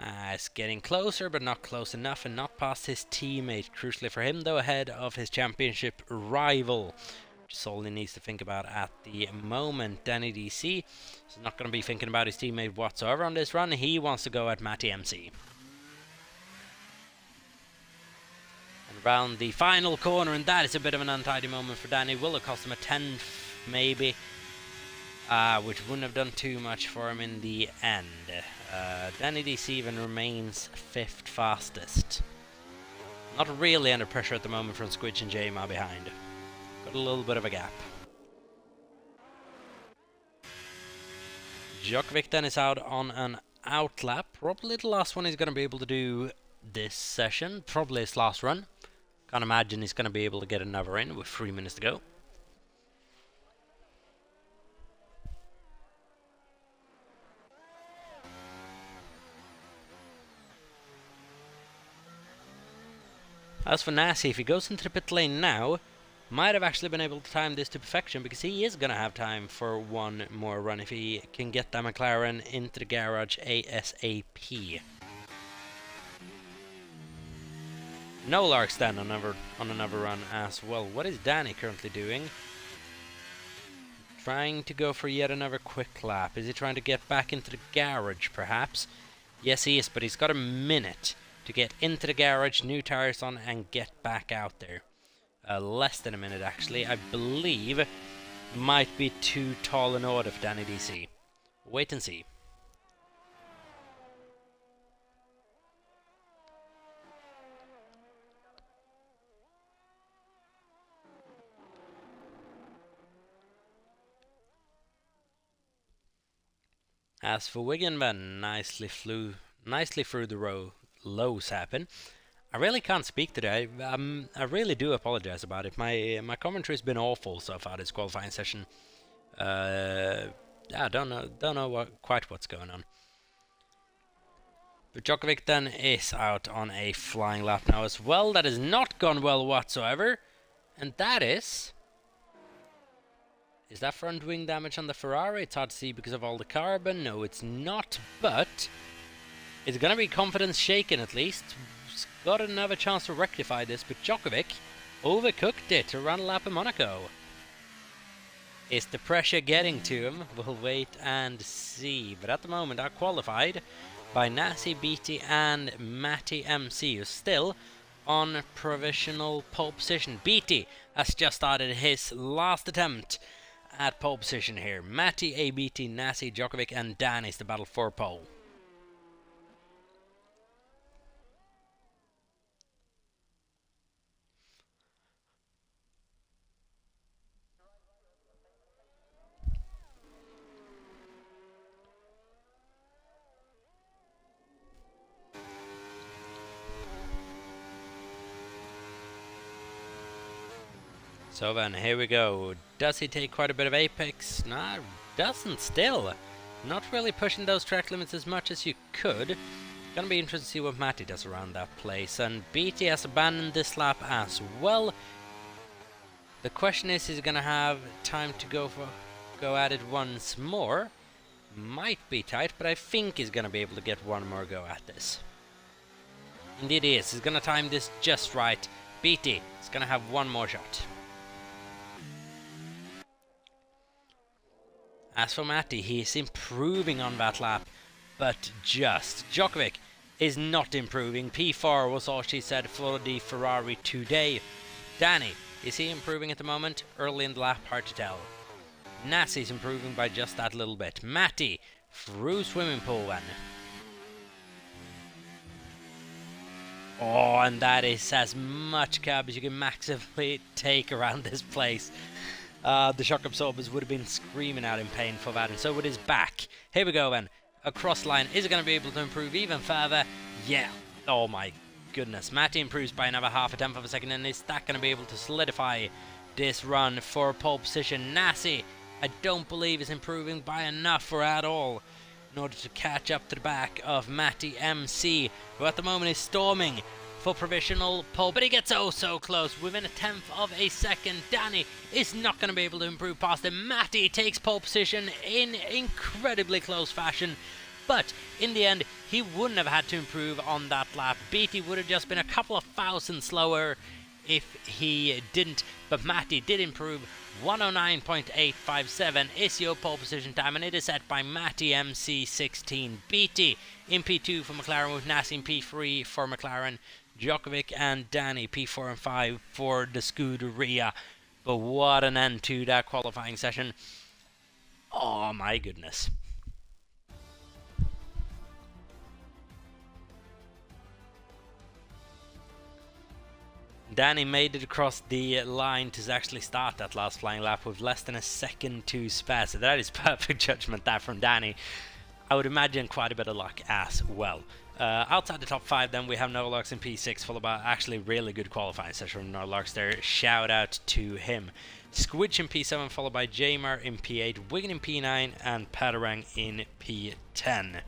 It's getting closer, but not close enough, and not past his teammate. Crucially for him though, ahead of his championship rival. Which is all he needs to think about at the moment. Danny DC is not going to be thinking about his teammate whatsoever on this run. He wants to go at Matty MC. Around the final corner, and that is a bit of an untidy moment for Danny. Will it cost him a 10th, maybe? Which wouldn't have done too much for him in the end. Danny DC even remains 5th fastest. Not really under pressure at the moment from Squidge and J-Ma behind. Got a little bit of a gap. Djokovic then is out on an outlap. Probably the last one he's going to be able to do this session. Probably his last run. Can't imagine he's going to be able to get another in with 3 minutes to go. As for Nasi, if he goes into the pit lane now, might have actually been able to time this to perfection, because he is going to have time for one more run if he can get that McLaren into the garage ASAP. No Larks then on another run as well. What is Danny currently doing? Trying to go for yet another quick lap. Is he trying to get back into the garage perhaps? Yes he is, but he's got a minute to get into the garage, new tires on, and get back out there. Less than a minute actually, I believe. Might be too tall an order for Danny DC. Wait and see. As for Wigan, then nicely through the lows happen. I really can't speak today. I really do apologize about it. My commentary's been awful so far this qualifying session. I don't know quite what's going on. But Djokovic then is out on a flying lap now as well. That has not gone well whatsoever, and that is. Is that front wing damage on the Ferrari? It's hard to see because of all the carbon. No, it's not, but it's going to be confidence shaken at least. He's got another chance to rectify this, but Djokovic overcooked it around a lap of Monaco. Is the pressure getting to him? We'll wait and see. But at the moment, are qualified by Nasi, BT and Matty MC, who's still on provisional pole position. BT has just started his last attempt at pole position here. Matty, ABT, Nasi, Djokovic and Dan is the battle for pole. So then, here we go. Does he take quite a bit of apex? Nah, doesn't still. Not really pushing those track limits as much as you could. Gonna be interesting to see what Matty does around that place. And BT has abandoned this lap as well. The question is he gonna have time to go at it once more? Might be tight, but I think he's gonna be able to get one more go at this. Indeed he is. He's gonna time this just right. BT is gonna have one more shot. As for Matty, he is improving on that lap, but just. Djokovic is not improving. P4 was all she said for the Ferrari today. Danny, is he improving at the moment? Early in the lap, hard to tell. Nassi's improving by just that little bit. Matty, through swimming pool then. Oh, and that is as much cab as you can maximally take around this place. The shock absorbers would have been screaming out in pain for that, and so would his back. Here we go then. Across line. Is it going to be able to improve even further? Yeah. Oh my goodness. Matty improves by another half a tenth of a second, and is that going to be able to solidify this run for pole position? Nassi, I don't believe is improving by enough or at all in order to catch up to the back of Matty MC, who at the moment is storming for provisional pole, but he gets oh so close, within a tenth of a second. Danny is not going to be able to improve past him. Matty takes pole position in incredibly close fashion, but in the end he wouldn't have had to improve on that lap. BT would have just been a couple of thousand slower if he didn't, but Matty did improve. 109.857 is your pole position time, and it is set by Matty MC16. BT in P2 for McLaren, with Nassi in P3 for McLaren, Djokovic and Danny P4 and 5 for the Scuderia. But what an end to that qualifying session. Oh my goodness. Danny made it across the line to actually start that last flying lap with less than a second to spare. So that is perfect judgment there from Danny. I would imagine quite a bit of luck as well. Outside the top 5 then we have Norlox in P6, followed by actually really good qualifying session from Norlox there. Shout out to him. Squidge in P7, followed by Jamar in P8, Wigan in P9 and Padarang in P10.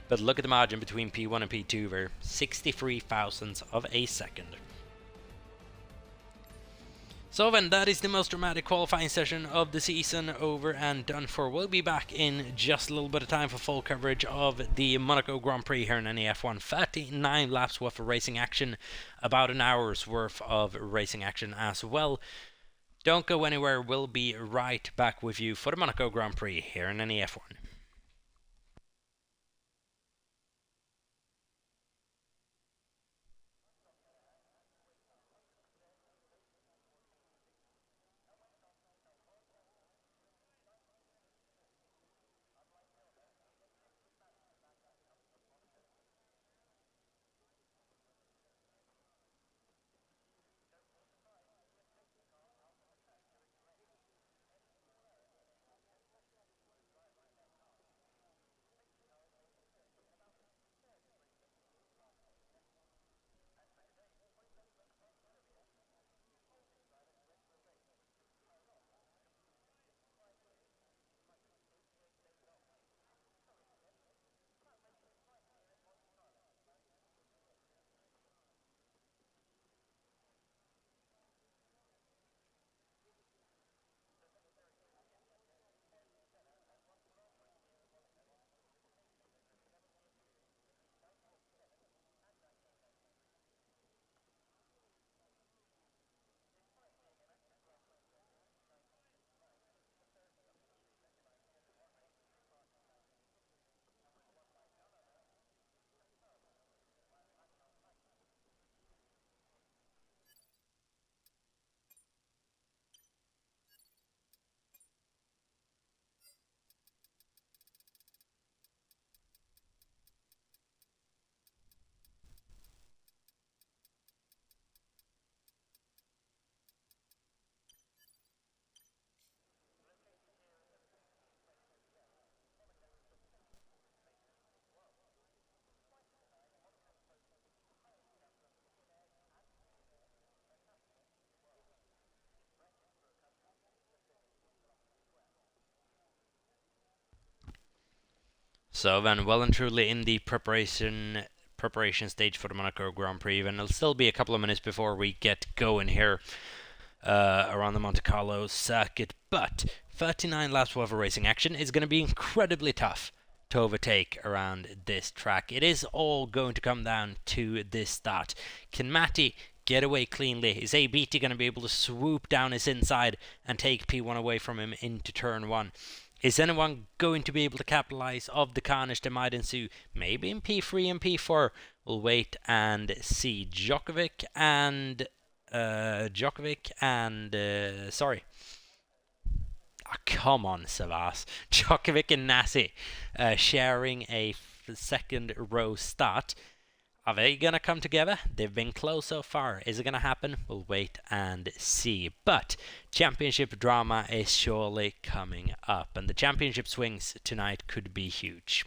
But look at the margin between P1 and P2 there, 63 thousandths of a second. So then, that is the most dramatic qualifying session of the season over and done for. We'll be back in just a little bit of time for full coverage of the Monaco Grand Prix here in NEF1. 39 laps worth of racing action, about an hour's worth of racing action as well. Don't go anywhere, we'll be right back with you for the Monaco Grand Prix here in NEF1. So then, well and truly in the preparation stage for the Monaco Grand Prix, and it'll still be a couple of minutes before we get going here around the Monte Carlo circuit. But 39 laps worth of racing action is going to be incredibly tough to overtake around this track. It is all going to come down to this start. Can Matty get away cleanly? Is ABT going to be able to swoop down his inside and take P1 away from him into turn 1? Is anyone going to be able to capitalize of the carnage that might ensue? Maybe in P3 and P4. We'll wait and see. Djokovic and sorry. Oh, come on, Savas. Djokovic and Nassi sharing a second row start. Are they going to come together? They've been close so far. Is it going to happen? We'll wait and see. But championship drama is surely coming up, and the championship swings tonight could be huge.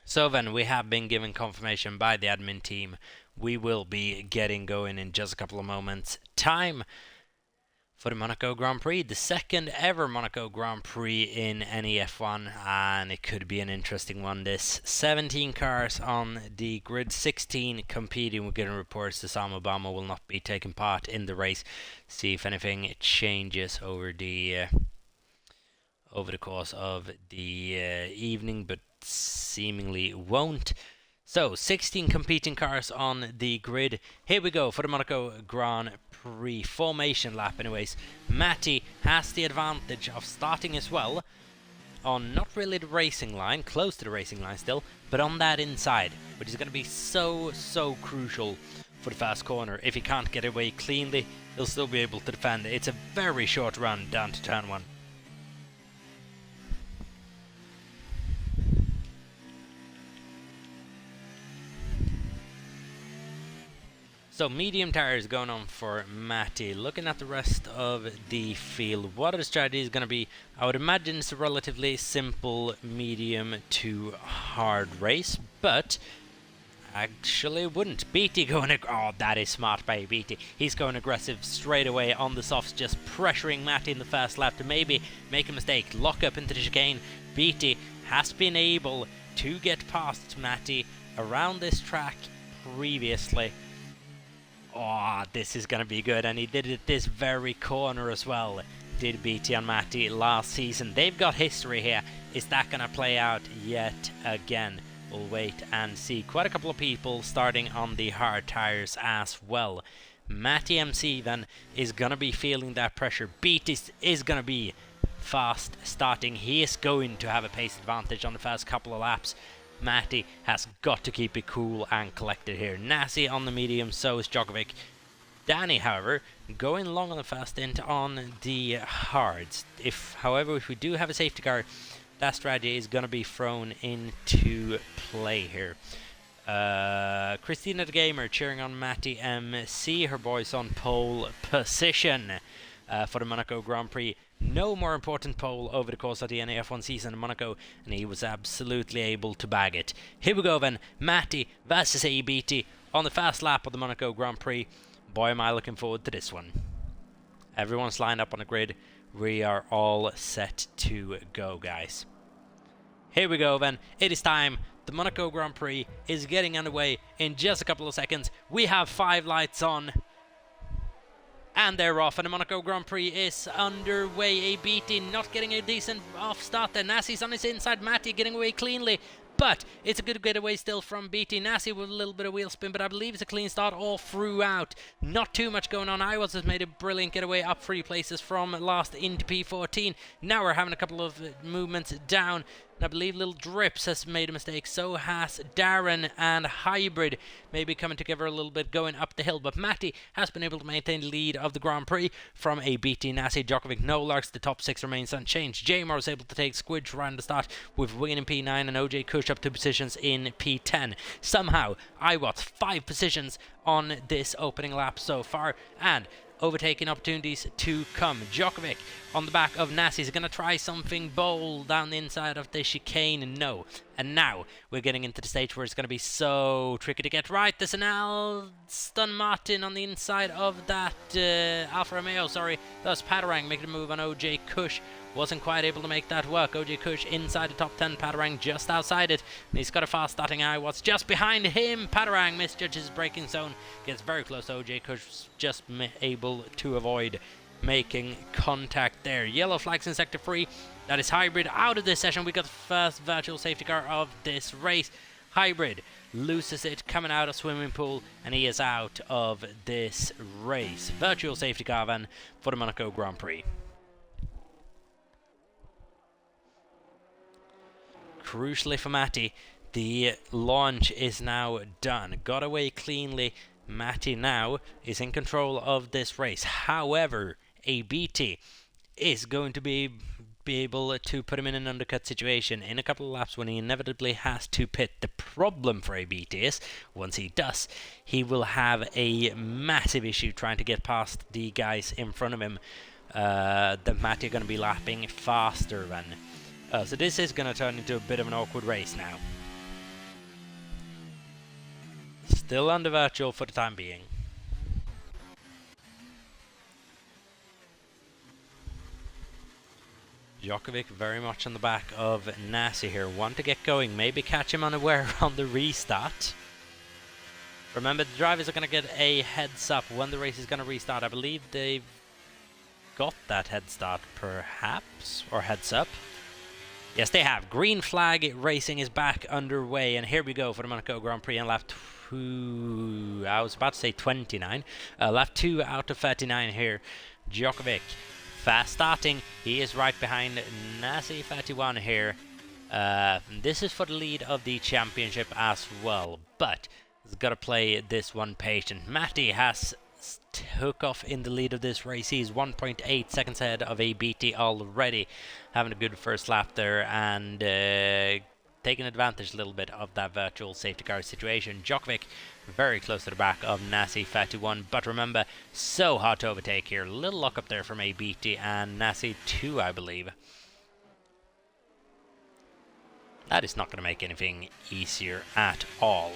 So then, we have been given confirmation by the admin team. We will be getting going in just a couple of moments. Time for the Monaco Grand Prix, the second ever Monaco Grand Prix in NEF1, and it could be an interesting one. This 17 cars on the grid, 16 competing. We're getting reports that Sam Obama will not be taking part in the race. See if anything changes over the course of the evening, but seemingly won't. So 16 competing cars on the grid. Here we go for the Monaco Grand Prix formation lap. Anyways, Matty has the advantage of starting as well on not really the racing line, close to the racing line still, but on that inside, which is going to be so crucial for the fast corner. If he can't get away cleanly, he'll still be able to defend. It's a very short run down to turn 1. So medium tires going on for Matty. Looking at the rest of the field, what are the strategies going to be? I would imagine it's a relatively simple medium to hard race, but actually wouldn't. BT going oh, that is smart by BT. He's going aggressive straight away on the softs, just pressuring Matty in the first lap to maybe make a mistake, lock up into the chicane. BT has been able to get past Matty around this track previously. Oh, this is going to be good, and he did it this very corner as well. Did BT and Matty last season. They've got history here. Is that going to play out yet again? We'll wait and see. Quite a couple of people starting on the hard tires as well. Matty MC then is going to be feeling that pressure. BT is going to be fast starting. He is going to have a pace advantage on the first couple of laps. Matty has got to keep it cool and collected here. Nassi on the medium, so is Djokovic. Danny, however, going long on the fast end on the hards. However, if we do have a safety car, that strategy is going to be thrown into play here. Christina the Gamer cheering on Matty MC, her boys on pole position for the Monaco Grand Prix. No more important pole over the course of the NEF1 season in Monaco, and he was absolutely able to bag it. Here we go then, Matty versus ABT on the fast lap of the Monaco Grand Prix. Boy, am I looking forward to this one. Everyone's lined up on the grid. We are all set to go, guys. Here we go then, it is time. The Monaco Grand Prix is getting underway in just a couple of seconds. We have 5 lights on. And they're off, and the Monaco Grand Prix is underway. ABT not getting a decent off start there. Nassi's on his inside. Matty getting away cleanly. But it's a good getaway still from BT. Nassi with a little bit of wheel spin, but I believe it's a clean start all throughout. Not too much going on. Iwas has made a brilliant getaway up 3 places from last into P14. Now we're having a couple of movements down. And I believe Little Drips has made a mistake. So has Darren, and Hybrid maybe coming together a little bit going up the hill. But Matty has been able to maintain the lead of the Grand Prix from ABT, Nassi, Djokovic, no larks. The top 6 remains unchanged. Jamor is able to take Squidge around the start with Win in P9 and OJ Kush up 2 positions in P10. Somehow, Iwat's 5 positions on this opening lap so far, and overtaking opportunities to come. Djokovic on the back of Nassi is going to try something bold down the inside of the chicane. No. And now we're getting into the stage where it's going to be so tricky to get right. There's an Aston Martin on the inside of that Alfa Romeo, sorry. That's Padarang making a move on OJ Kush. Wasn't quite able to make that work. OJ Kush inside the top 10, Padarang just outside it. And he's got a fast starting eye. What's just behind him? Padarang misjudges his braking zone. Gets very close. OJ Kush just able to avoid making contact there. Yellow flags in sector 3. That is Hybrid out of this session. We got the first virtual safety car of this race. Hybrid loses it coming out of swimming pool, and he is out of this race. Virtual safety car then for the Monaco Grand Prix. Crucially for Matty, the launch is now done. Got away cleanly. Matty now is in control of this race. However, ABT is going to be able to put him in an undercut situation in a couple of laps when he inevitably has to pit. The problem for ABT is, once he does, he will have a massive issue trying to get past the guys in front of him. The Matty are going to be lapping faster than. So this is going to turn into a bit of an awkward race now. Still under virtual for the time being. Djokovic very much on the back of Nassi here. Want to get going, maybe catch him unaware on the restart. Remember, the drivers are going to get a heads up when the race is going to restart. I believe they've got that head start, perhaps, or heads up. Yes, they have. Green flag racing is back underway, and here we go for the Monaco Grand Prix on lap 2. I was about to say 29. Lap 2 out of 39 here. Djokovic fast starting. He is right behind Nassi 31 here. This is for the lead of the championship as well, but he's got to play this one patient. Matty has took off in the lead of this race. He's 1.8 seconds ahead of ABT already, having a good first lap there and taking advantage a little bit of that virtual safety car situation. Djokovic very close to the back of Nassi 31, but remember, so hard to overtake here. Little lock up there from ABT and Nassi 2, I believe. That is not going to make anything easier at all.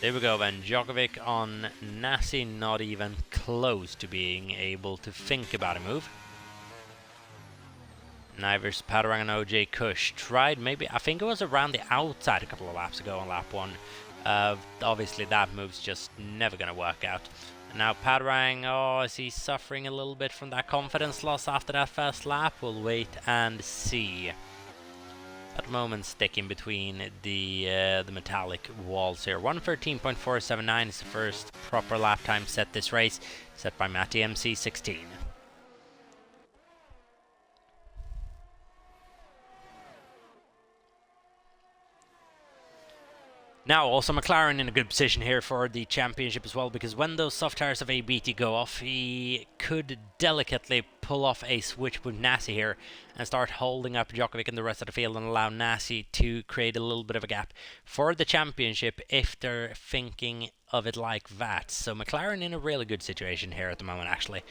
There we go then, Djokovic on Nassi, not even close to being able to think about a move. Neither's Padarang and OJ Kush tried, maybe, I think it was around the outside a couple of laps ago on lap 1. Obviously that move's just never going to work out. And now Padarang, oh, is he suffering a little bit from that confidence loss after that first lap? We'll wait and see. At the moment, sticking between the metallic walls here. 1:13.479 is the first proper lap time set this race, set by Matty MC16. Now, also McLaren in a good position here for the championship as well, because when those soft tires of ABT go off, he could delicately pull off a switch with Nasi here and start holding up Djokovic and the rest of the field and allow Nasi to create a little bit of a gap for the championship if they're thinking of it like that. So McLaren in a really good situation here at the moment, actually.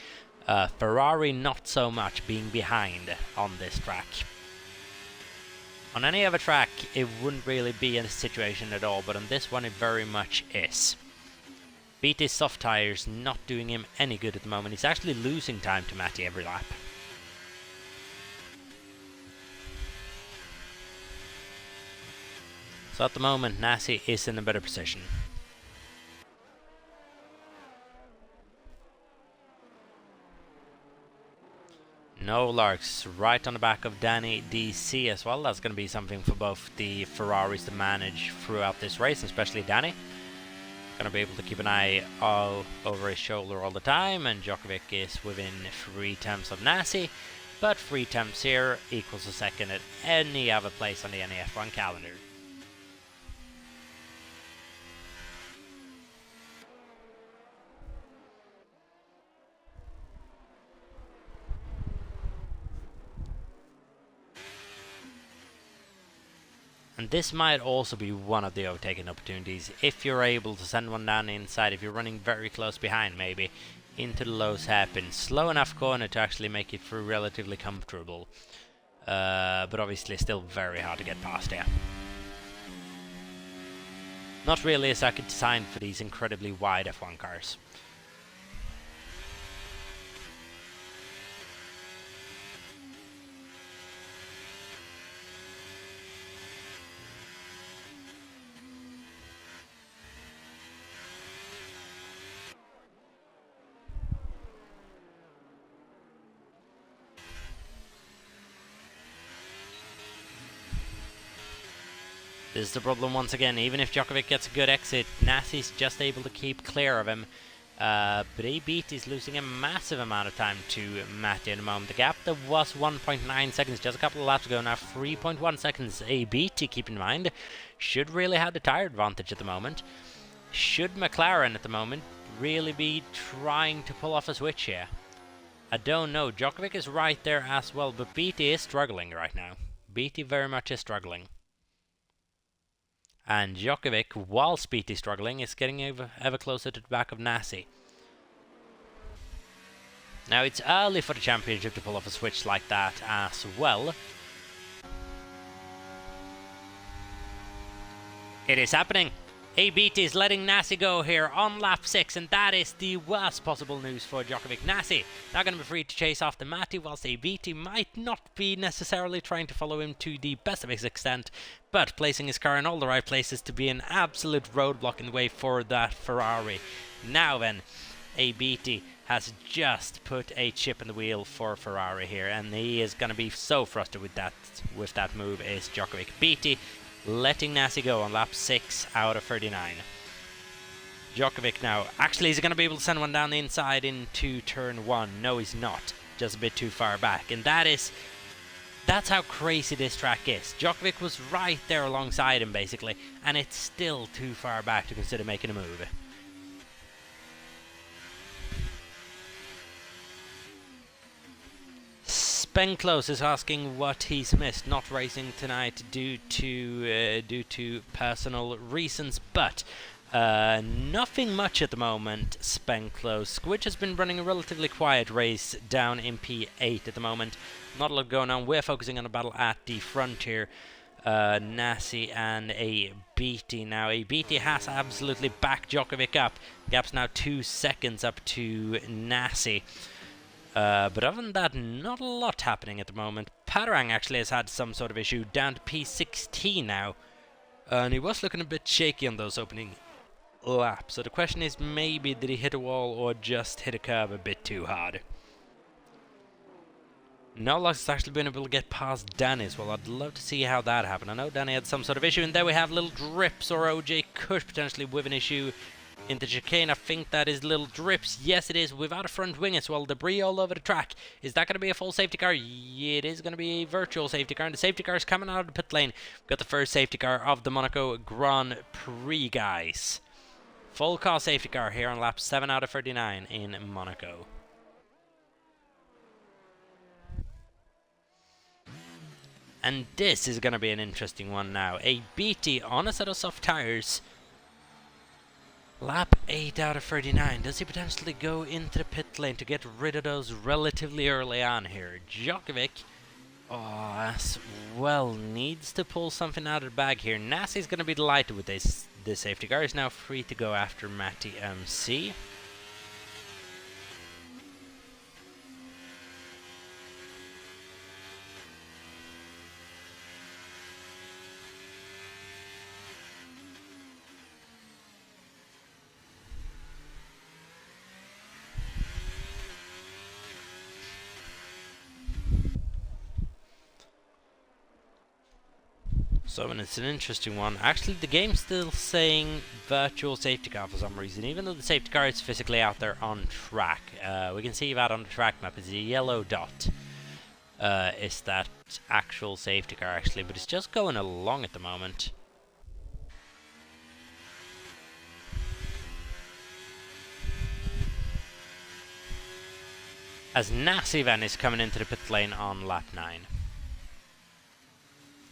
Ferrari not so much, being behind on this track. On any other track, it wouldn't really be a situation at all, but on this one it very much is. BT's soft tires not doing him any good at the moment. He's actually losing time to Matty every lap. So at the moment, Nasi is in a better position. No Larks right on the back of Danny DC as well. That's going to be something for both the Ferraris to manage throughout this race, especially Danny. Going to be able to keep an eye all over his shoulder all the time, and Djokovic is within 3 tenths of Nasi, but 3 tenths here equals a second at any other place on the NEF1 calendar. And this might also be one of the overtaking opportunities, if you're able to send one down the inside, if you're running very close behind maybe, into the low hairpin. Slow enough corner to actually make it through relatively comfortable, but obviously still very hard to get past here. Not really a circuit designed for these incredibly wide F1 cars. This is the problem once again. Even if Djokovic gets a good exit, Nasi's just able to keep clear of him. But ABT is losing a massive amount of time to Matty at the moment. The gap that was 1.9 seconds just a couple of laps ago, now 3.1 seconds. ABT, keep in mind, should really have the tire advantage at the moment. Should McLaren at the moment really be trying to pull off a switch here? I don't know. Djokovic is right there as well, but BT is struggling right now. BT very much is struggling. And Djokovic, whilst BT is struggling, is getting ever closer to the back of Nasi. Now, it's early for the championship to pull off a switch like that as well. It is happening. ABT is letting Nasi go here on lap 6, and that is the worst possible news for Djokovic. Nasi now going to be free to chase after Matty, whilst ABT might not be necessarily trying to follow him to the best of his extent, but placing his car in all the right places to be an absolute roadblock in the way for that Ferrari. Now then, ABT has just put a chip in the wheel for Ferrari here, and he is going to be so frustrated with that move is Djokovic. BT letting Nasi go on lap 6 out of 39. Djokovic now, actually is he going to be able to send one down the inside into turn 1? No, he's not. Just a bit too far back. And that's how crazy this track is. Djokovic was right there alongside him basically, and it's still too far back to consider making a move. Ben Close is asking what he's missed. Not racing tonight due to personal reasons, but nothing much at the moment. Spen Close. Squidge has been running a relatively quiet race down in P8 at the moment. Not a lot going on. We're focusing on a battle at the front here. Nasi and ABT. Now ABT has absolutely backed Djokovic up. Gap's now 2 seconds up to Nasi. But other than that, not a lot happening at the moment. Padarang actually has had some sort of issue, down to P16 now. And he was looking a bit shaky on those opening laps. So the question is, maybe did he hit a wall or just hit a curve a bit too hard? Nolax has actually been able to get past Danny as well. I'd love to see how that happened. I know Danny had some sort of issue, and there we have little drips, or OJ could potentially with an issue into chicane. I think that is little drips. Yes, it is. Without a front wing as well. Debris all over the track. Is that going to be a full safety car? Yeah, it is going to be a virtual safety car. And the safety car is coming out of the pit lane. We've got the first safety car of the Monaco Grand Prix, guys. Full car safety car here on lap 7 out of 39 in Monaco. And this is going to be an interesting one now. A BT on a set of soft tires. Lap 8 out of 39. Does he potentially go into the pit lane to get rid of those relatively early on here? Djokovic, as well, needs to pull something out of the bag here. Nassi's going to be delighted with this. This safety car is now free to go after Matty MC. So, and it's an interesting one. Actually, the game's still saying virtual safety car for some reason, even though the safety car is physically out there on track. We can see that on the track map is a yellow dot. Is that actual safety car actually, but it's just going along at the moment. As Nassivan is coming into the pit lane on lap 9.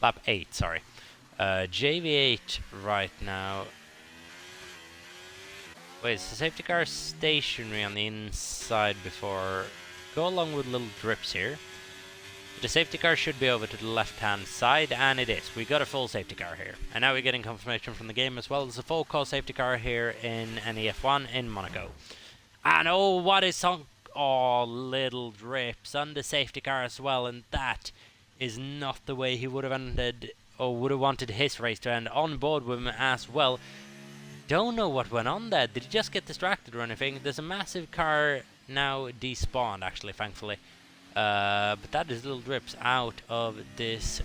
Lap 8, sorry. JV8 right now. Wait, is the safety car stationary on the inside before? Go along with little drips here. The safety car should be over to the left-hand side, and it is. We got a full safety car here. And now we're getting confirmation from the game as well. There's a full call safety car here in NEF1 in Monaco. And oh, what is on? Oh, little drips on the safety car as well, and that is not the way he would have ended, or would have wanted his race to end, on board with him as well. Don't know what went on there. Did he just get distracted or anything? There's a massive car now despawned, actually, thankfully. But that is little drips out of this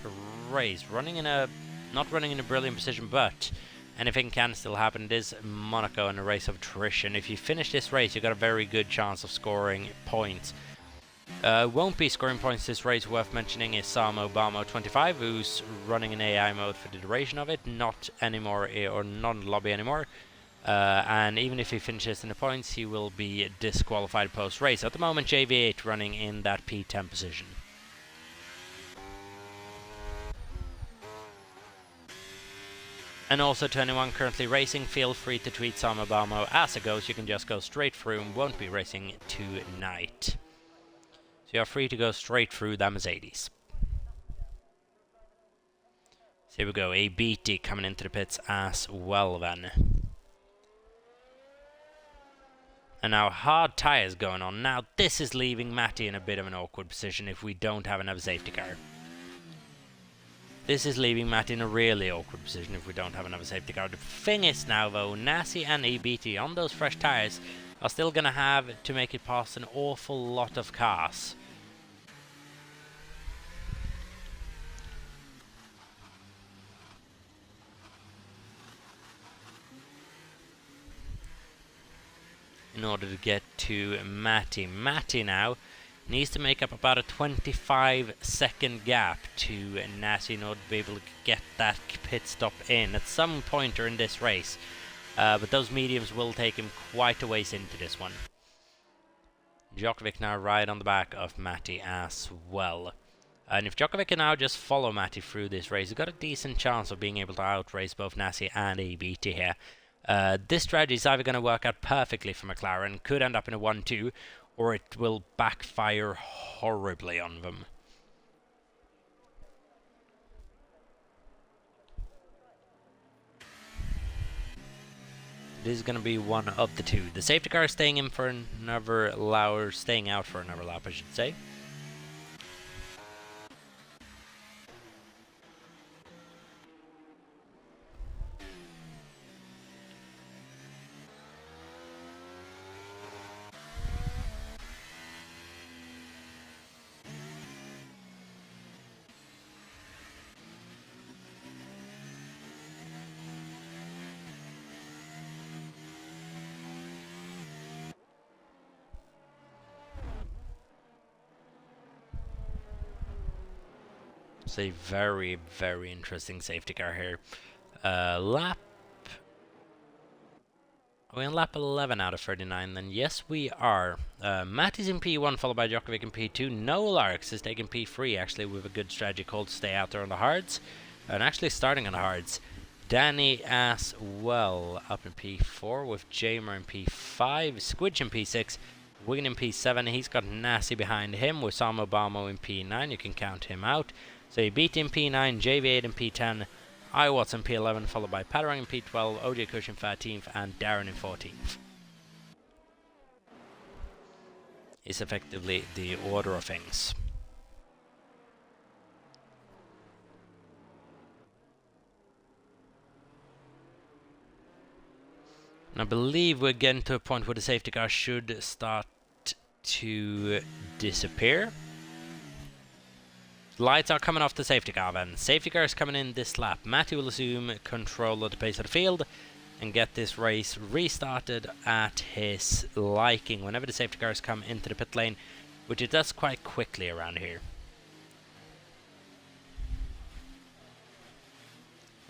race. Not running in a brilliant position, but anything can still happen. It is Monaco in a race of attrition. If you finish this race, you've got a very good chance of scoring points. Won't be scoring points this race. Worth mentioning is Samo Bamo 25, who's running in AI mode for the duration of it, not anymore, or non-lobby anymore. And even if he finishes in the points, he will be disqualified post-race. At the moment, JV8 running in that P10 position. And also to anyone currently racing, feel free to tweet Samo Bamo as it goes. You can just go straight through and won't be racing tonight. So you're free to go straight through that Mercedes. So here we go, a BT coming into the pits as well then. And now hard tyres going on. Now this is leaving Matty in a bit of an awkward position if we don't have another safety car. This is leaving Matty in a really awkward position if we don't have another safety car. The thing is now though, Nassi and EBT on those fresh tyres are still going to have to make it past an awful lot of cars. In order to get to Matty. Matty now needs to make up about a 25-second gap to Nassi in order to be able to get that pit stop in at some point during this race. But those mediums will take him quite a ways into this one. Djokovic now right on the back of Matty as well. And if Djokovic can now just follow Matty through this race, he's got a decent chance of being able to outrace both Nassi and ABT here. This strategy is either going to work out perfectly for McLaren, could end up in a 1-2, or it will backfire horribly on them. This is going to be one of the two. The safety car is staying in for another lap, or staying out for another lap, I should say. It's a very, very interesting safety car here. Lap... Are we on lap 11 out of 39 then? Yes, we are. Matty's in P1, followed by Djokovic in P2. No Larks is taking P3, actually, with a good strategy called to stay out there on the hards. And actually starting on the hards. Danny as well, up in P4, with Jamer in P5. Squidge in P6. Wigan in P7. He's got Nasty behind him, with Sam Obama in P9. You can count him out. So you beat in P9, JV8 in P10. iWatts in P11, followed by Padarang in P12, OJ Kush in 13th, and Darren in 14th. Is effectively the order of things. And I believe we're getting to a point where the safety car should start to disappear. Lights are coming off the safety car then. Safety car is coming in this lap. Matty will assume control of the pace of the field and get this race restarted at his liking whenever the safety cars come into the pit lane, which it does quite quickly around here.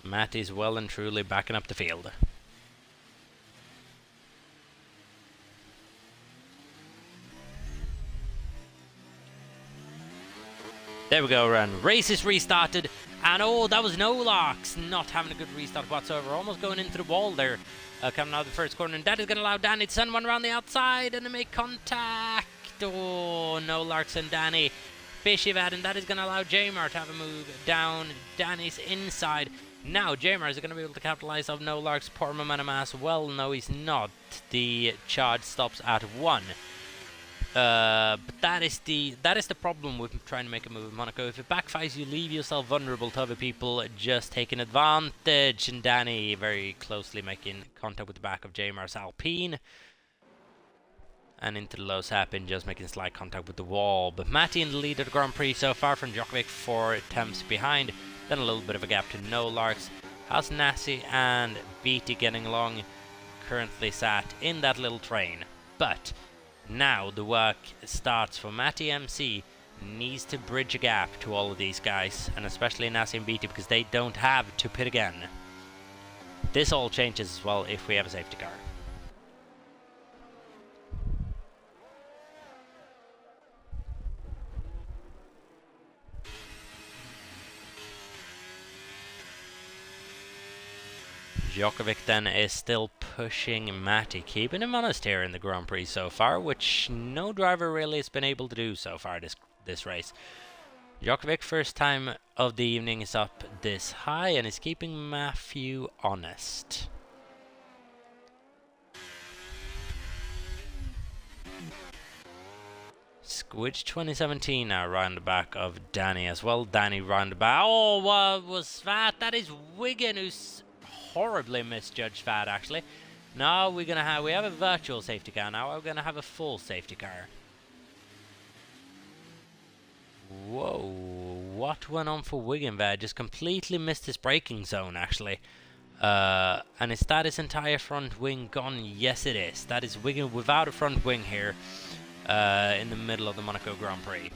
Matty's well and truly backing up the field. There we go, run. Race is restarted. And oh, that was no locks. Not having a good restart whatsoever. Almost going into the wall there. Coming out of the first corner. And that is going to allow Danny to send one around the outside. And to make contact. Oh, no larks and Danny. Fishy Vad. And that is going to allow Jamar to have a move down Danny's inside. Now, Jamar is going to be able to capitalize off no larks. Poor momentum as well. No, he's not. The charge stops at 1. But that is the problem with trying to make a move in Monaco. If it backfires, you leave yourself vulnerable to other people just taking advantage. And Danny very closely making contact with the back of Jamar's Alpine. And into the low hairpin, just making slight contact with the wall. But Matty in the lead of the Grand Prix so far from Djokovic, 4 attempts behind. Then a little bit of a gap to No Larks. How's Nassi and Beatty getting along? Currently sat in that little train. But now the work starts for Matty MC. Needs to bridge a gap to all of these guys, and especially Nassi and Beatty, because they don't have to pit again. This all changes as well if we have a safety car. Djokovic then is still pushing Matty, keeping him honest here in the Grand Prix so far, which no driver really has been able to do so far this race. Djokovic, first time of the evening, is up this high and is keeping Matthew honest. Squidge 2017 now round the back of Danny as well. Danny round the back. Oh, what was that? That is Wigan, who's horribly misjudged that actually. Now we have a virtual safety car. Now we're gonna have a full safety car. Whoa, what went on for Wigan there? Just completely missed his braking zone actually. And is that his entire front wing gone? Yes it is. That is Wigan without a front wing here in the middle of the Monaco Grand Prix.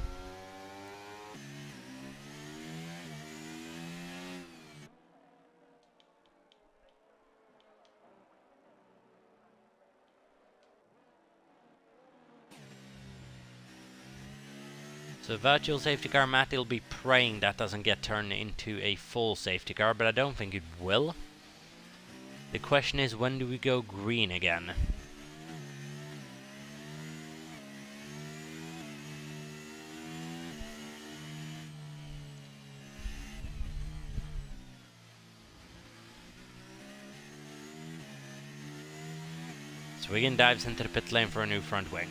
So virtual safety car, Matty will be praying that doesn't get turned into a full safety car, but I don't think it will. The question is, when do we go green again? Wigan dives into the pit lane for a new front wing.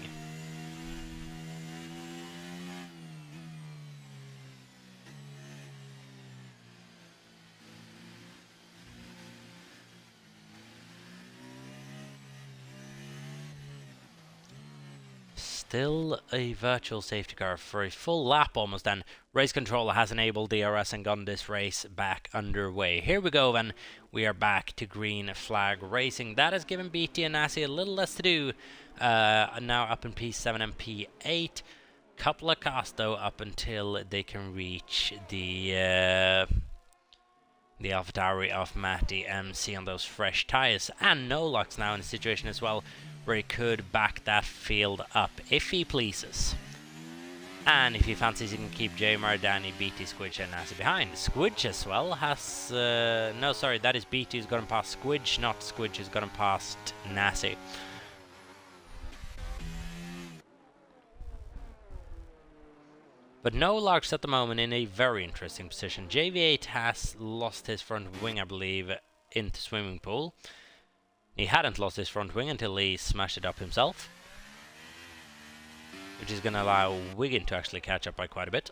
Still a virtual safety car for a full lap almost then. Race controller has enabled DRS and gotten this race back underway. Here we go then. We are back to green flag racing. That has given BT and Nassi a little less to do. Now up in P7 and P8. couple of cars though up until they can reach the AlphaTauri of Matty MC on those fresh tyres. And Nolox now in a situation as well where he could back that field up if he pleases. And if he fancies, he can keep Jamar, Danny, BT, Squidge and Nasty behind. Squidge as well has... no, sorry, that is BT who's gotten past Squidge, not Squidge who's gotten past Nasty. But Nolox at the moment in a very interesting position. JV8 has lost his front wing, I believe, into swimming pool. He hadn't lost his front wing until he smashed it up himself, which is going to allow Wiggin to actually catch up by quite a bit.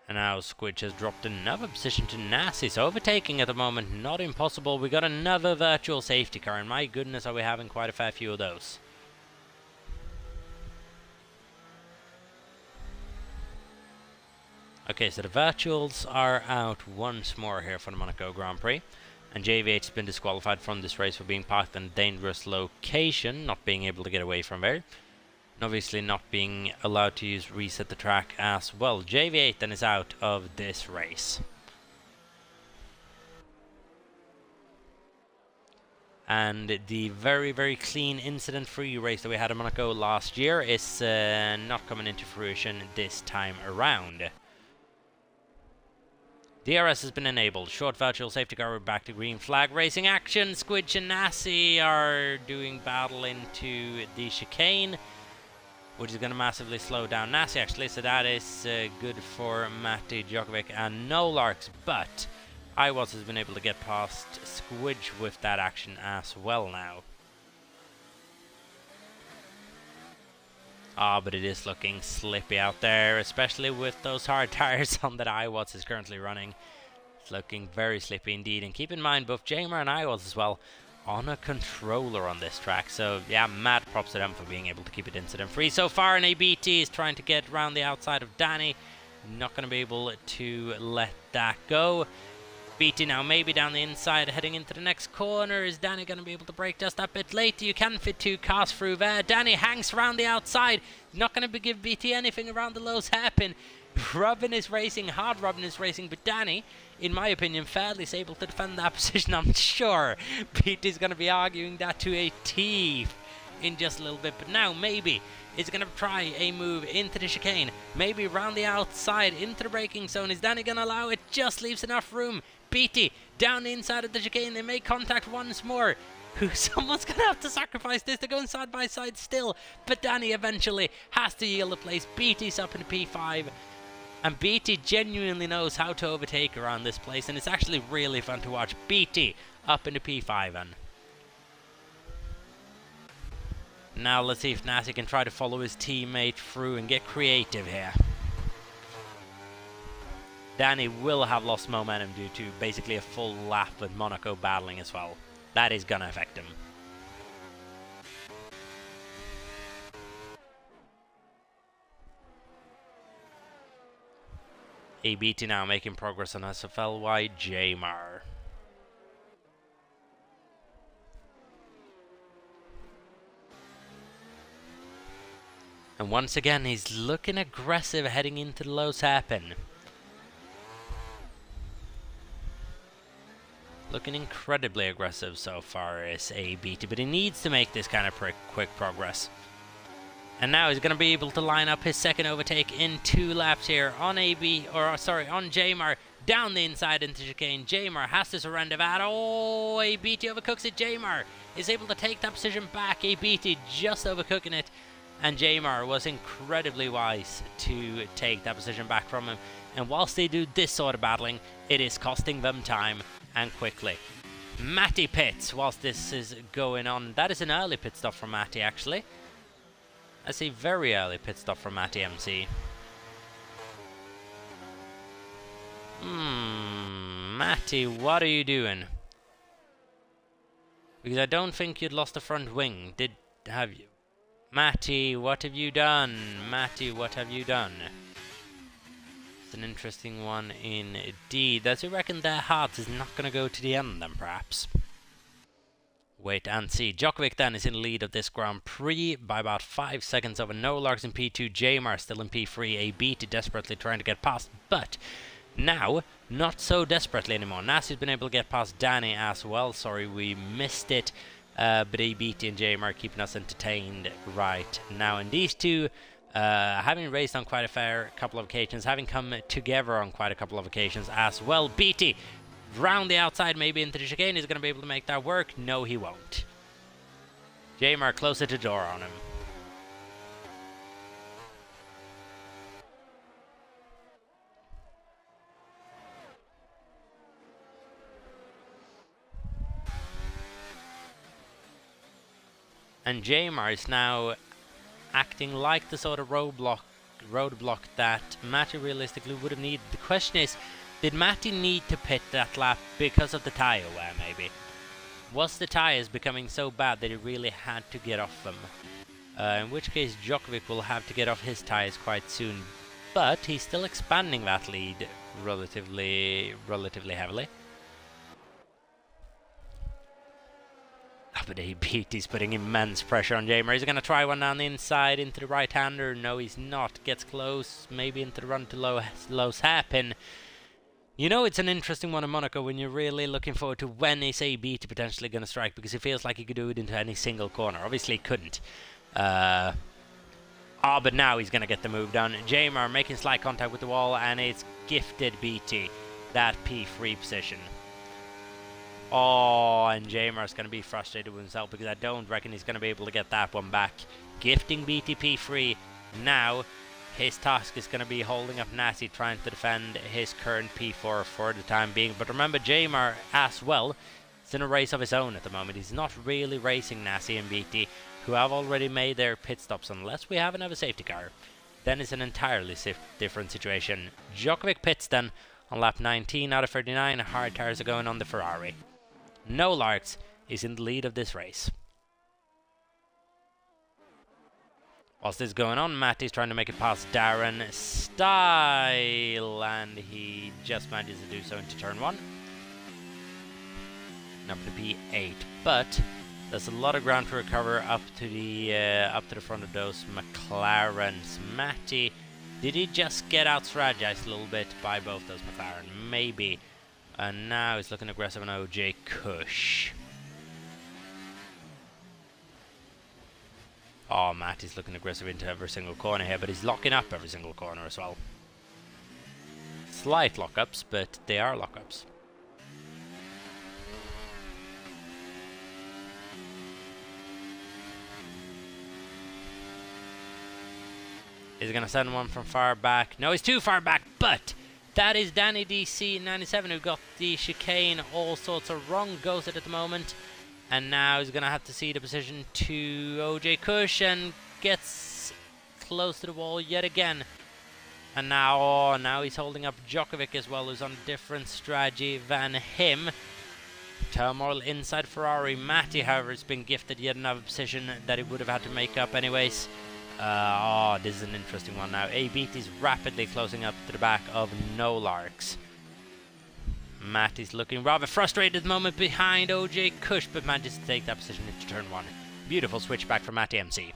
And now Squidge has dropped another position to Nasty, so overtaking at the moment, not impossible. We got another virtual safety car, and my goodness are we having quite a fair few of those. Okay, so the virtuals are out once more here for the Monaco Grand Prix. And JV8 has been disqualified from this race for being parked in a dangerous location, not being able to get away from there. And obviously not being allowed to use reset the track as well. JV8 then is out of this race. And the very, very clean incident-free race that we had in Monaco last year is not coming into fruition this time around. DRS has been enabled. Short virtual safety car, we're back to green flag racing action. Squidge and Nasty are doing battle into the chicane, which is going to massively slow down Nasty actually, so that is good for Matty, Djokovic and Nolarks, but Iwas has been able to get past Squidge with that action as well now. But it is looking slippy out there, especially with those hard tires on that Iwas is currently running. It's looking very slippy indeed, and keep in mind both Jamar and Iwas as well on a controller on this track, so yeah, mad props to them for being able to keep it incident free so far. And ABT is trying to get around the outside of Danny, not going to be able to let that go. BT now maybe down the inside heading into the next corner. Is Danny going to be able to brake just that bit late? You can fit two cars through there. Danny hangs around the outside, not going to give BT anything around the lows hairpin. Robin is racing, hard Robin is racing, but Danny, in my opinion, fairly is able to defend that position. I'm sure BT's going to be arguing that to a T in just a little bit, but now maybe is going to try a move into the chicane, maybe around the outside into the braking zone. Is Danny going to allow it? Just leaves enough room. BT down the inside of the chicane, they make contact once more. Someone's going to have to sacrifice this. They're going side by side still, but Danny eventually has to yield a place. BT's up in the P5, and BT genuinely knows how to overtake around this place, and it's actually really fun to watch. BT up in the P5, and now let's see if Nasty can try to follow his teammate through and get creative here. Danny will have lost momentum due to basically a full lap with Monaco battling as well. That is gonna affect him. ABT now making progress on SFLY Jamar. And once again, he's looking aggressive heading into the low hairpin. Looking incredibly aggressive so far is ABT, but he needs to make this kind of quick progress. And now he's going to be able to line up his second overtake in 2 laps here on on Jamar, down the inside into chicane. Jamar has to surrender that. Oh, ABT overcooks it. Jamar is able to take that position back. ABT just overcooking it. And Jamar was incredibly wise to take that position back from him. And whilst they do this sort of battling, it is costing them time and quickly. Matty pits whilst this is going on. That is an early pit stop from Matty actually. That's a very early pit stop from Matty MC. Matty, what are you doing? Because I don't think you'd lost the front wing. Have you? Matty, what have you done? Matty, what have you done? It's an interesting one indeed. Does he reckon their heart is not going to go to the end then, perhaps? Wait and see. Djokovic then is in the lead of this Grand Prix by about 5 seconds over No Larks in P2. Jamar still in P3. A Beatty desperately trying to get past, but now not so desperately anymore. Nasi's been able to get past Danny as well. Sorry, we missed it. But A Beatty and Jamar are keeping us entertained right now. And these two, having raced on quite a fair couple of occasions, having come together on quite a couple of occasions as well. Beatty round the outside, maybe into the chicane. He's going to be able to make that work. No, he won't. Jamar closer to door on him. And Jamar is now acting like the sort of roadblock that Matty realistically would have needed. The question is, did Matty need to pit that lap because of the tyre wear, maybe? Was the tyres becoming so bad that he really had to get off them? In which case Djokovic will have to get off his tyres quite soon. But he's still expanding that lead relatively heavily. But he's putting immense pressure on Jamar. He's going to try one down the inside into the right-hander. No, he's not. Gets close, maybe into the run to Lowe's hairpin. You know, it's an interesting one in Monaco when you're really looking forward to when is A Beatty potentially going to strike, because it feels like he could do it into any single corner. Obviously, he couldn't. But now he's going to get the move done. Jamar making slight contact with the wall, and it's gifted Beatty that P3 position. Oh, and Jamar's going to be frustrated with himself because I don't reckon he's going to be able to get that one back. Gifting Beatty P3. Now, his task is going to be holding up Nasi, trying to defend his current P4 for the time being. But remember, Jamar as well is in a race of his own at the moment. He's not really racing Nasi and Beatty, who have already made their pit stops, unless we have another safety car. Then it's an entirely different situation. Djokovic pits then on lap 19 out of 39. Hard tires are going on the Ferrari. No Larks is in the lead of this race. Whilst this is going on, Matty's trying to make it past Darren Style, and he just manages to do so into turn 1. Number P8, but there's a lot of ground to recover up to the front of those McLarens. Matty, did he just get out strategized a little bit by both those McLaren? Maybe. And now he's looking aggressive on OJ Kush. Oh, Matty's looking aggressive into every single corner here, but he's locking up every single corner as well. Slight lockups, but they are lockups. He's going to send one from far back. No, he's too far back, but that is Danny DC97 who got the chicane all sorts of wrong. Goes it at the moment. And now he's going to have to see the position to OJ Kush and gets close to the wall yet again. And now, now he's holding up Djokovic as well, who's on a different strategy than him. Turmoil inside Ferrari. Matty, however, has been gifted yet another position that he would have had to make up anyways. This is an interesting one now. A Beat is rapidly closing up to the back of No Larks. Matty's looking rather frustrated at the moment behind OJ Kush, but manages to take that position into turn 1. Beautiful switchback from Matty MC.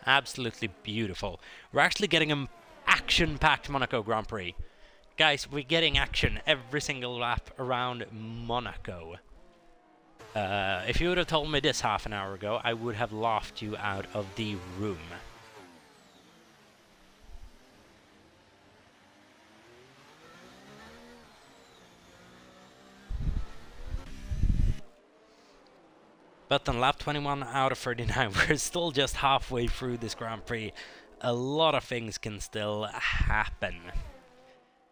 Absolutely beautiful. We're actually getting an action-packed Monaco Grand Prix. Guys, we're getting action every single lap around Monaco. If you would have told me this half an hour ago, I would have laughed you out of the room. But on lap 21 out of 39, we're still just halfway through this Grand Prix. A lot of things can still happen.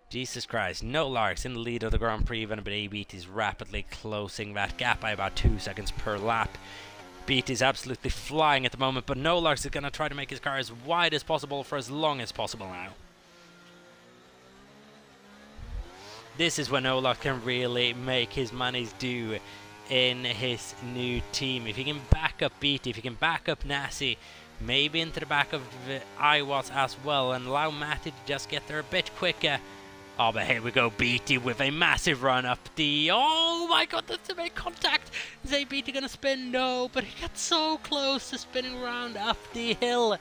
Jesus Christ, No Larks in the lead of the Grand Prix, even but A-Beat is rapidly closing that gap by about 2 seconds per lap. Beat is absolutely flying at the moment, but No Larks is going to try to make his car as wide as possible for as long as possible now. This is when No Larks can really make his money's due in his new team. If he can back up Beatty, if he can back up Nasi, maybe into the back of Iwas as well, and allow Matty to just get there a bit quicker. Oh, but here we go, Beatty with a massive run up the... Oh my god, that's a big contact! Is ABT gonna spin? No, but he got so close to spinning around up the hill.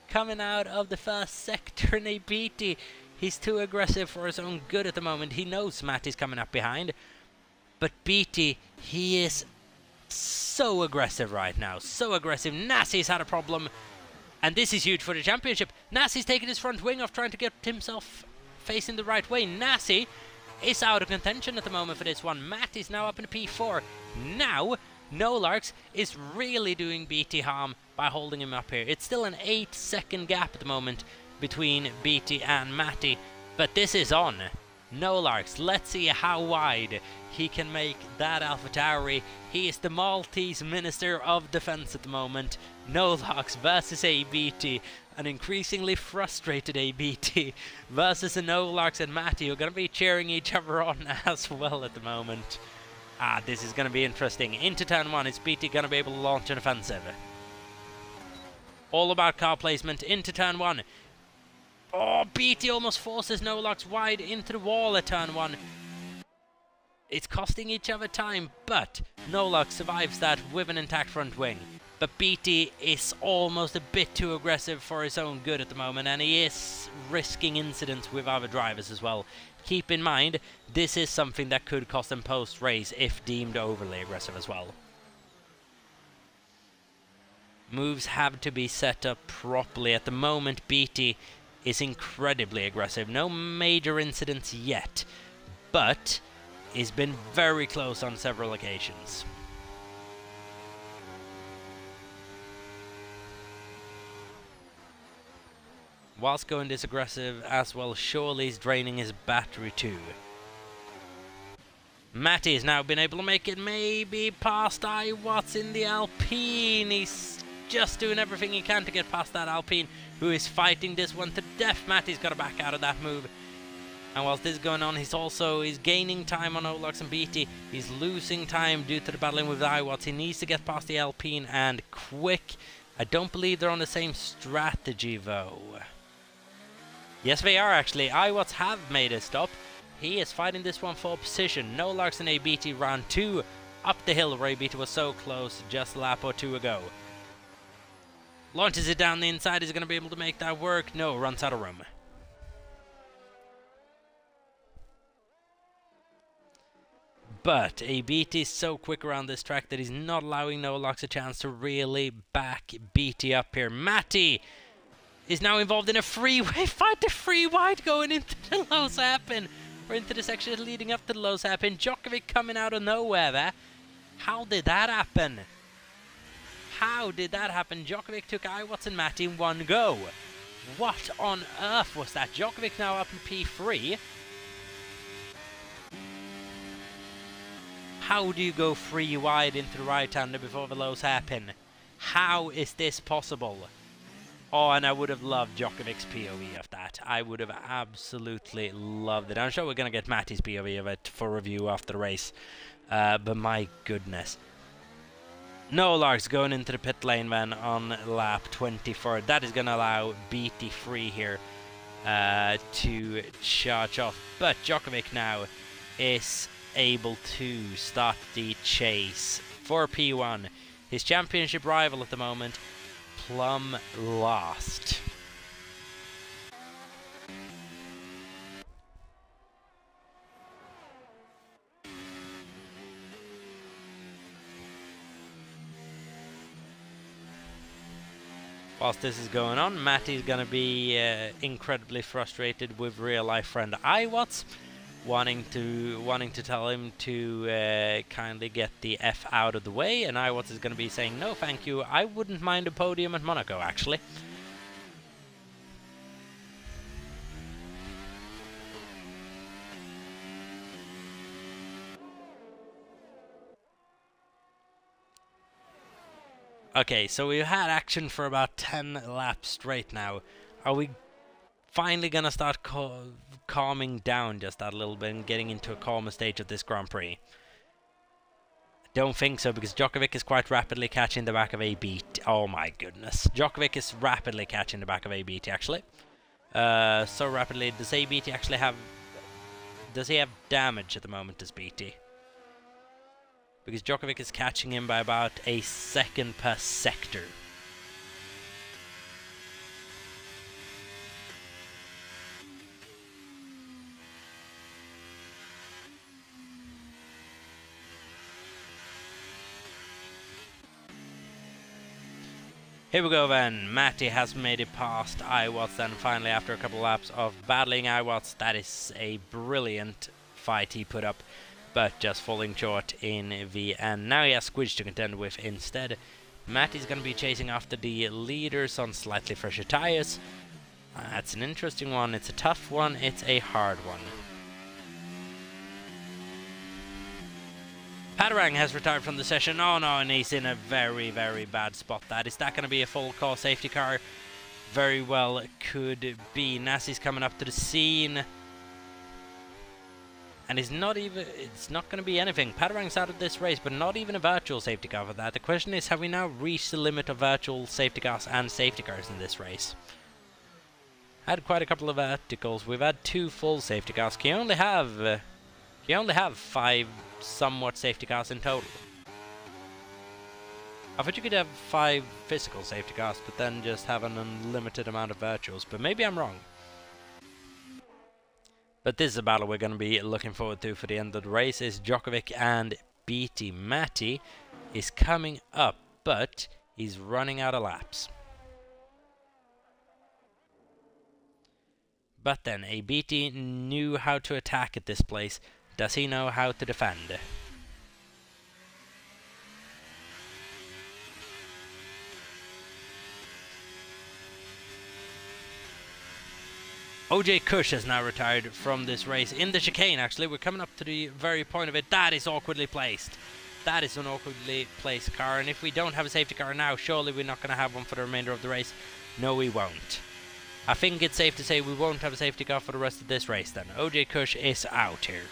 Coming out of the first sector in ABT. He's too aggressive for his own good at the moment. He knows Matty's coming up behind. But BT, he is so aggressive right now. So aggressive. Nassi's had a problem. And this is huge for the championship. Nassi's taking his front wing off, trying to get himself facing the right way. Nassi is out of contention at the moment for this one. Matty's now up in the P4. Now, Nolarks is really doing BT harm by holding him up here. It's still an 8-second gap at the moment between BT and Matty. But this is on. Nolarks, let's see how wide he can make that AlphaTauri. He is the Maltese Minister of Defense at the moment. Nolarks versus ABT. An increasingly frustrated ABT versus the Nolarks and Matty, who are going to be cheering each other on as well at the moment. This is going to be interesting. Into turn 1, is BT going to be able to launch an offensive? All about car placement into turn 1. Oh, BT almost forces Nolarks wide into the wall at turn 1. It's costing each other time, but Nolarks survives that with an intact front wing. But BT is almost a bit too aggressive for his own good at the moment, and he is risking incidents with other drivers as well. Keep in mind, this is something that could cost him post-race if deemed overly aggressive as well. Moves have to be set up properly. At the moment, BT is incredibly aggressive. No major incidents yet, but he's been very close on several occasions. Whilst going this aggressive as well, surely he's draining his battery too. Matty has now been able to make it maybe past Iwatts in the Alpine. He's just doing everything he can to get past that Alpine, who is fighting this one to death. Matty's got to back out of that move. And whilst this is going on, he's gaining time on Nolarks and BT. He's losing time due to the battling with Iwatts. He needs to get past the Alpine and quick. I don't believe they're on the same strategy though. Yes, they are actually. Iwatts have made a stop. He is fighting this one for position. Nolarks and ABT round 2 up the hill where ABT was so close just a lap or 2 ago. Launches it down the inside. Is he going to be able to make that work? No, runs out of room. But ABT is so quick around this track that he's not allowing Nolarks a chance to really back BT up here. Matty is now involved in a freeway fight. The free wide going into the low hairpin, or into the section leading up to the low hairpin. Djokovic coming out of nowhere there. How did that happen? How did that happen? Djokovic took Iwatts and Matty in one go. What on earth was that? Djokovic now up in P3. How do you go free wide into the right-hander before the low hairpin? How is this possible? Oh, and I would have loved Djokovic's POV of that. I would have absolutely loved it. I'm sure we're going to get Matty's POV of it for review after the race. But my goodness. Nolarks going into the pit lane then on lap 24. That is going to allow BT free here to charge off. But Djokovic now is able to start the chase for P1. His championship rival at the moment, plumb last. Whilst this is going on, Matty's going to be incredibly frustrated with real-life friend Iwatts, wanting to tell him to kindly get the F out of the way, and Iwatts is going to be saying, no thank you, I wouldn't mind a podium at Monaco actually. Okay, so we've had action for about 10 laps straight now. Are we finally going to start calming down just that little bit and getting into a calmer stage of this Grand Prix? Don't think so, because Djokovic is quite rapidly catching the back of ABT. Oh my goodness. Djokovic is rapidly catching the back of ABT actually. So rapidly. Does ABT actually have... Does he have damage at the moment, does BT? because Djokovic is catching him by about a second per sector. Here we go then, Matty has made it past Iwatts then finally after a couple of laps of battling Iwatts. That is a brilliant fight he put up, but just falling short in the end. Now he has Squidge to contend with instead. Matty's going to be chasing after the leaders on slightly fresher tyres. That's an interesting one, it's a tough one, it's a hard one. Padarang has retired from the session. Oh no, and he's in a very, very bad spot. Is that going to be a full car safety car? Very well could be. Nassi's coming up to the scene. And it's not going to be anything. Padarang's out of this race, but not even a virtual safety car for that. The question is, have we now reached the limit of virtual safety cars and safety cars in this race? Had quite a couple of verticals. We've had 2 full safety cars. Can you only have 5 somewhat safety cars in total? I thought you could have 5 physical safety cars, but then just have an unlimited amount of virtuals. But maybe I'm wrong. But this is a battle we're going to be looking forward to for the end of the race. Is Djokovic and BT. Matty is coming up, but he's running out of laps. But then, a BT knew how to attack at this place. Does he know how to defend? OJ Kush has now retired from this race. In the chicane, actually, we're coming up to the very point of it. That is awkwardly placed. That is an awkwardly placed car, and if we don't have a safety car now, surely we're not going to have one for the remainder of the race. No, we won't. I think it's safe to say we won't have a safety car for the rest of this race then. OJ Kush is out here.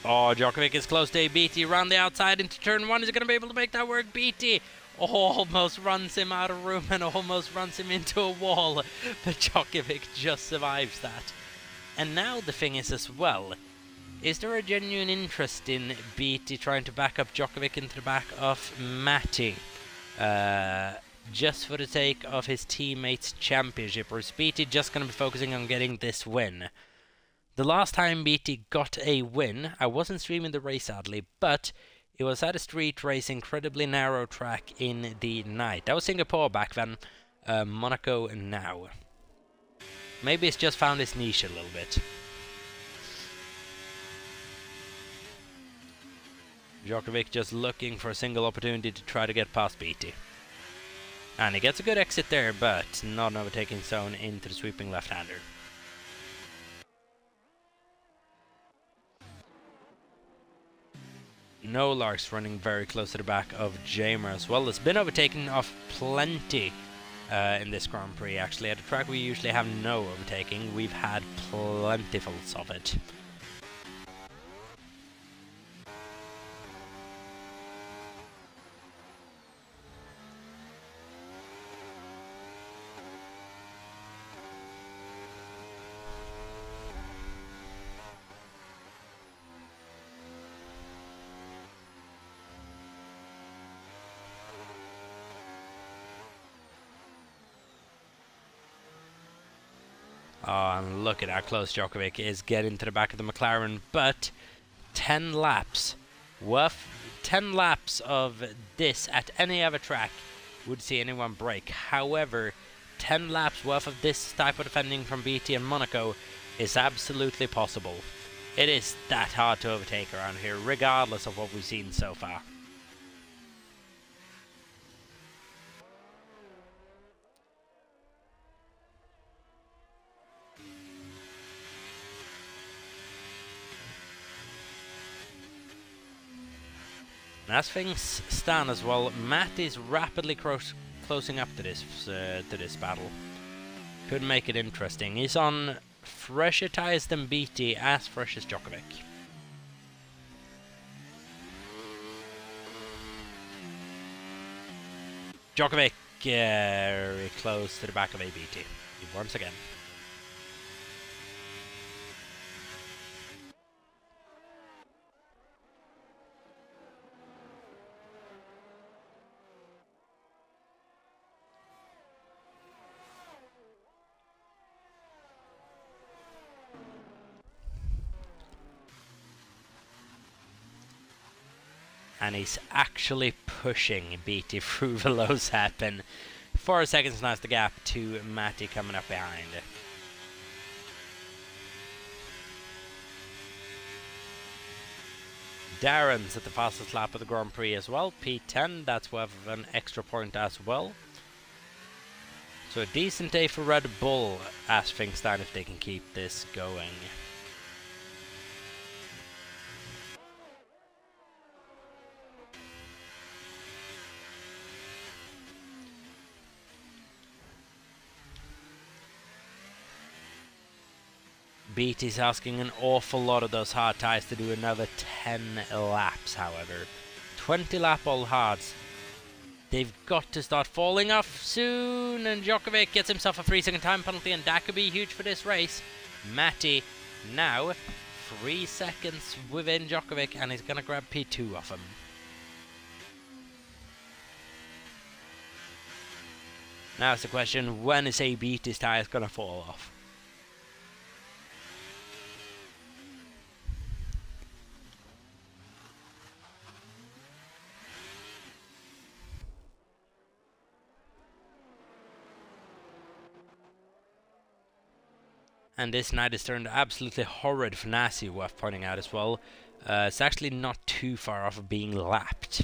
Oh, Djokovic is close to a BT around the outside into turn 1. Is he going to be able to make that work? BT almost runs him out of room and almost runs him into a wall. But Djokovic just survives that. And now the thing is as well, is there a genuine interest in BT trying to back up Djokovic into the back of Matty? Just for the sake of his teammates' championship? Or is BT just going to be focusing on getting this win? The last time BT got a win, I wasn't streaming the race sadly, but it was at a street race, incredibly narrow track in the night. That was Singapore back then, Monaco now. Maybe it's just found its niche a little bit. Djokovic just looking for a single opportunity to try to get past BT. And he gets a good exit there, but not an overtaking zone into the sweeping left-hander. No Larks running very close to the back of Jamer as well. It's been overtaken off plenty in this Grand Prix actually. At a track we usually have no overtaking, we've had plentifuls of it. Oh, and look at how close Djokovic is getting to the back of the McLaren, but 10 laps of this at any other track would see anyone break. However, 10 laps worth of this type of defending from BT and Monaco is absolutely possible. It is that hard to overtake around here, regardless of what we've seen so far. As things stand as well, Matt is rapidly closing up to this battle. Could make it interesting. He's on fresher tyres than BT, as fresh as Djokovic. Djokovic very close to the back of ABT once again. And he's actually pushing BT through the low set, and 4 seconds now is the gap to Matty coming up behind. Darren's at the fastest lap of the Grand Prix as well, P10, that's worth an extra point as well. So a decent day for Red Bull as things stand if they can keep this going. BT's asking an awful lot of those hard tyres to do another 10 laps, however. 20 lap all hards. They've got to start falling off soon, and Djokovic gets himself a 3-second time penalty, and that could be huge for this race. Matty now 3 seconds within Djokovic, and he's going to grab P2 off him. Now it's the question, when is ABT's tyres going to fall off? And this night has turned absolutely horrid for Nasi, worth pointing out as well. It's actually not too far off of being lapped.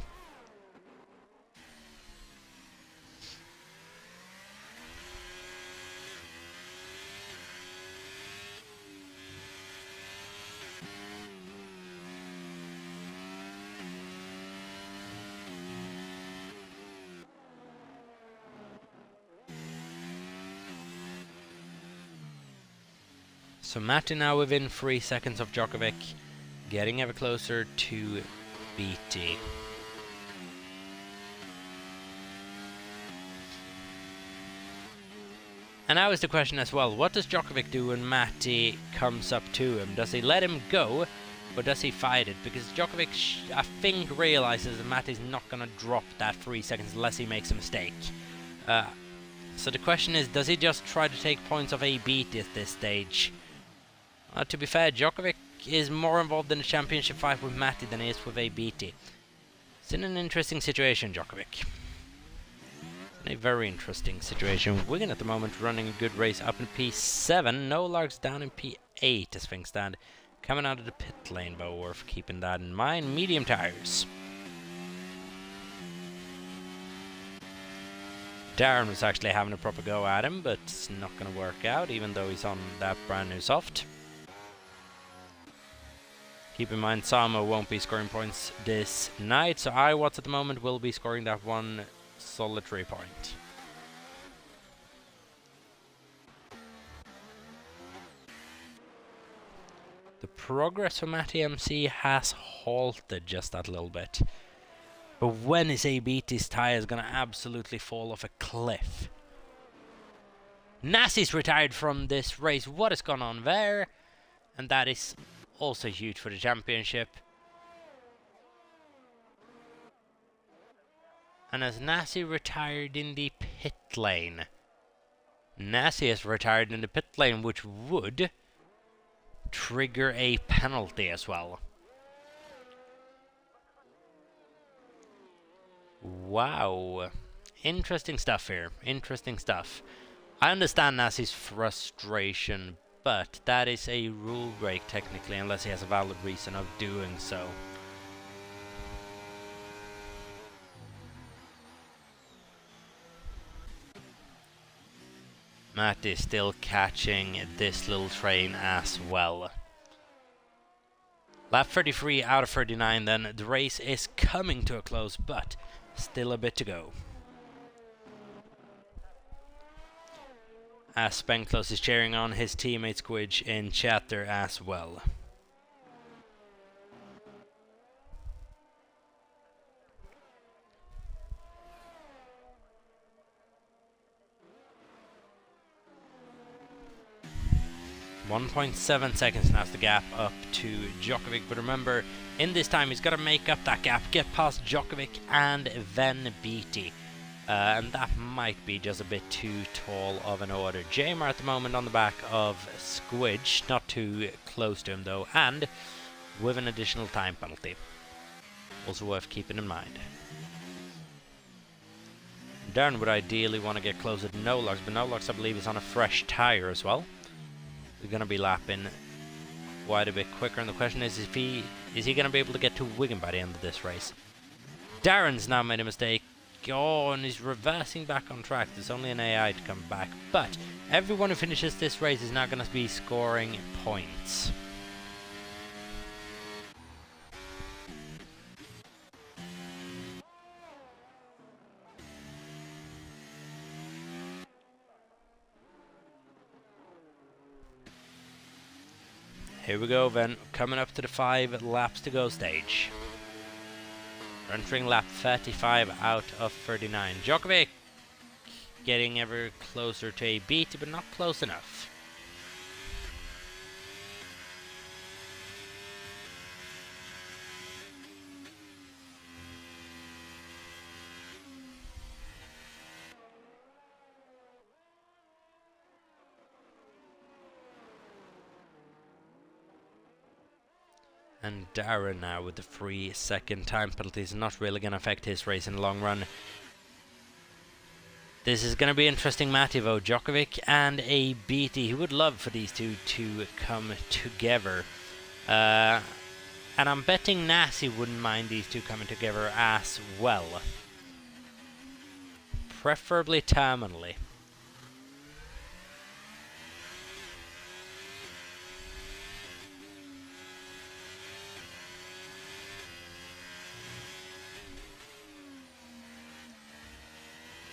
So Matty now within 3 seconds of Djokovic, getting ever closer to BT. And now is the question as well, what does Djokovic do when Matty comes up to him? Does he let him go, or does he fight it? Because Djokovic, I think, realizes that Matty's not going to drop that 3 seconds unless he makes a mistake. So the question is, does he just try to take points off ABT at this stage? To be fair, Djokovic is more involved in the championship fight with Matty than he is with ABT. It's in an interesting situation, Djokovic. A very interesting situation. Wigan at the moment running a good race up in P7. No Larks down in P8 as things stand. Coming out of the pit lane, but worth keeping that in mind. Medium tires. Darren was actually having a proper go at him, but it's not going to work out, even though he's on that brand new soft. Keep in mind, Samo won't be scoring points this night, so Iwatts at the moment will be scoring that one solitary point. The progress for Matty MC has halted just that little bit. But when is ABT's tyres going to absolutely fall off a cliff? Nasi's retired from this race. What has gone on there? And that is also huge for the championship. And as Nasi retired in the pit lane. Nasi has retired in the pit lane, which would trigger a penalty as well. Wow. Interesting stuff here. Interesting stuff. I understand Nasi's frustration, but that is a rule break technically, unless he has a valid reason of doing so. Matt is still catching this little train as well. Lap 33 out of 39 then. The race is coming to a close, but still a bit to go. As Spenklos is cheering on his teammate Squidge in chat there as well. 1.7 seconds now is the gap up to Djokovic, but remember, in this time he's got to make up that gap, get past Djokovic and then Beattie. And that might be just a bit too tall of an order. Jamar at the moment on the back of Squidge, not too close to him though, and with an additional time penalty. Also worth keeping in mind. Darren would ideally want to get closer to Nolox, but Nolox I believe is on a fresh tyre as well. He's going to be lapping quite a bit quicker, and the question is he going to be able to get to Wigan by the end of this race? Darren's now made a mistake. Oh, and he's reversing back on track. There's only an AI to come back, but everyone who finishes this race is now going to be scoring points. Here we go then, coming up to the 5 laps to go stage. We're entering lap 35 out of 39. Djokovic getting ever closer to a beat, but not close enough. And Darren now with the 3-second time penalties, not really going to affect his race in the long run. This is going to be interesting, Matty, though. Djokovic and a Beattie. Who would love for these two to come together. And I'm betting Nassi wouldn't mind these two coming together as well. Preferably terminally.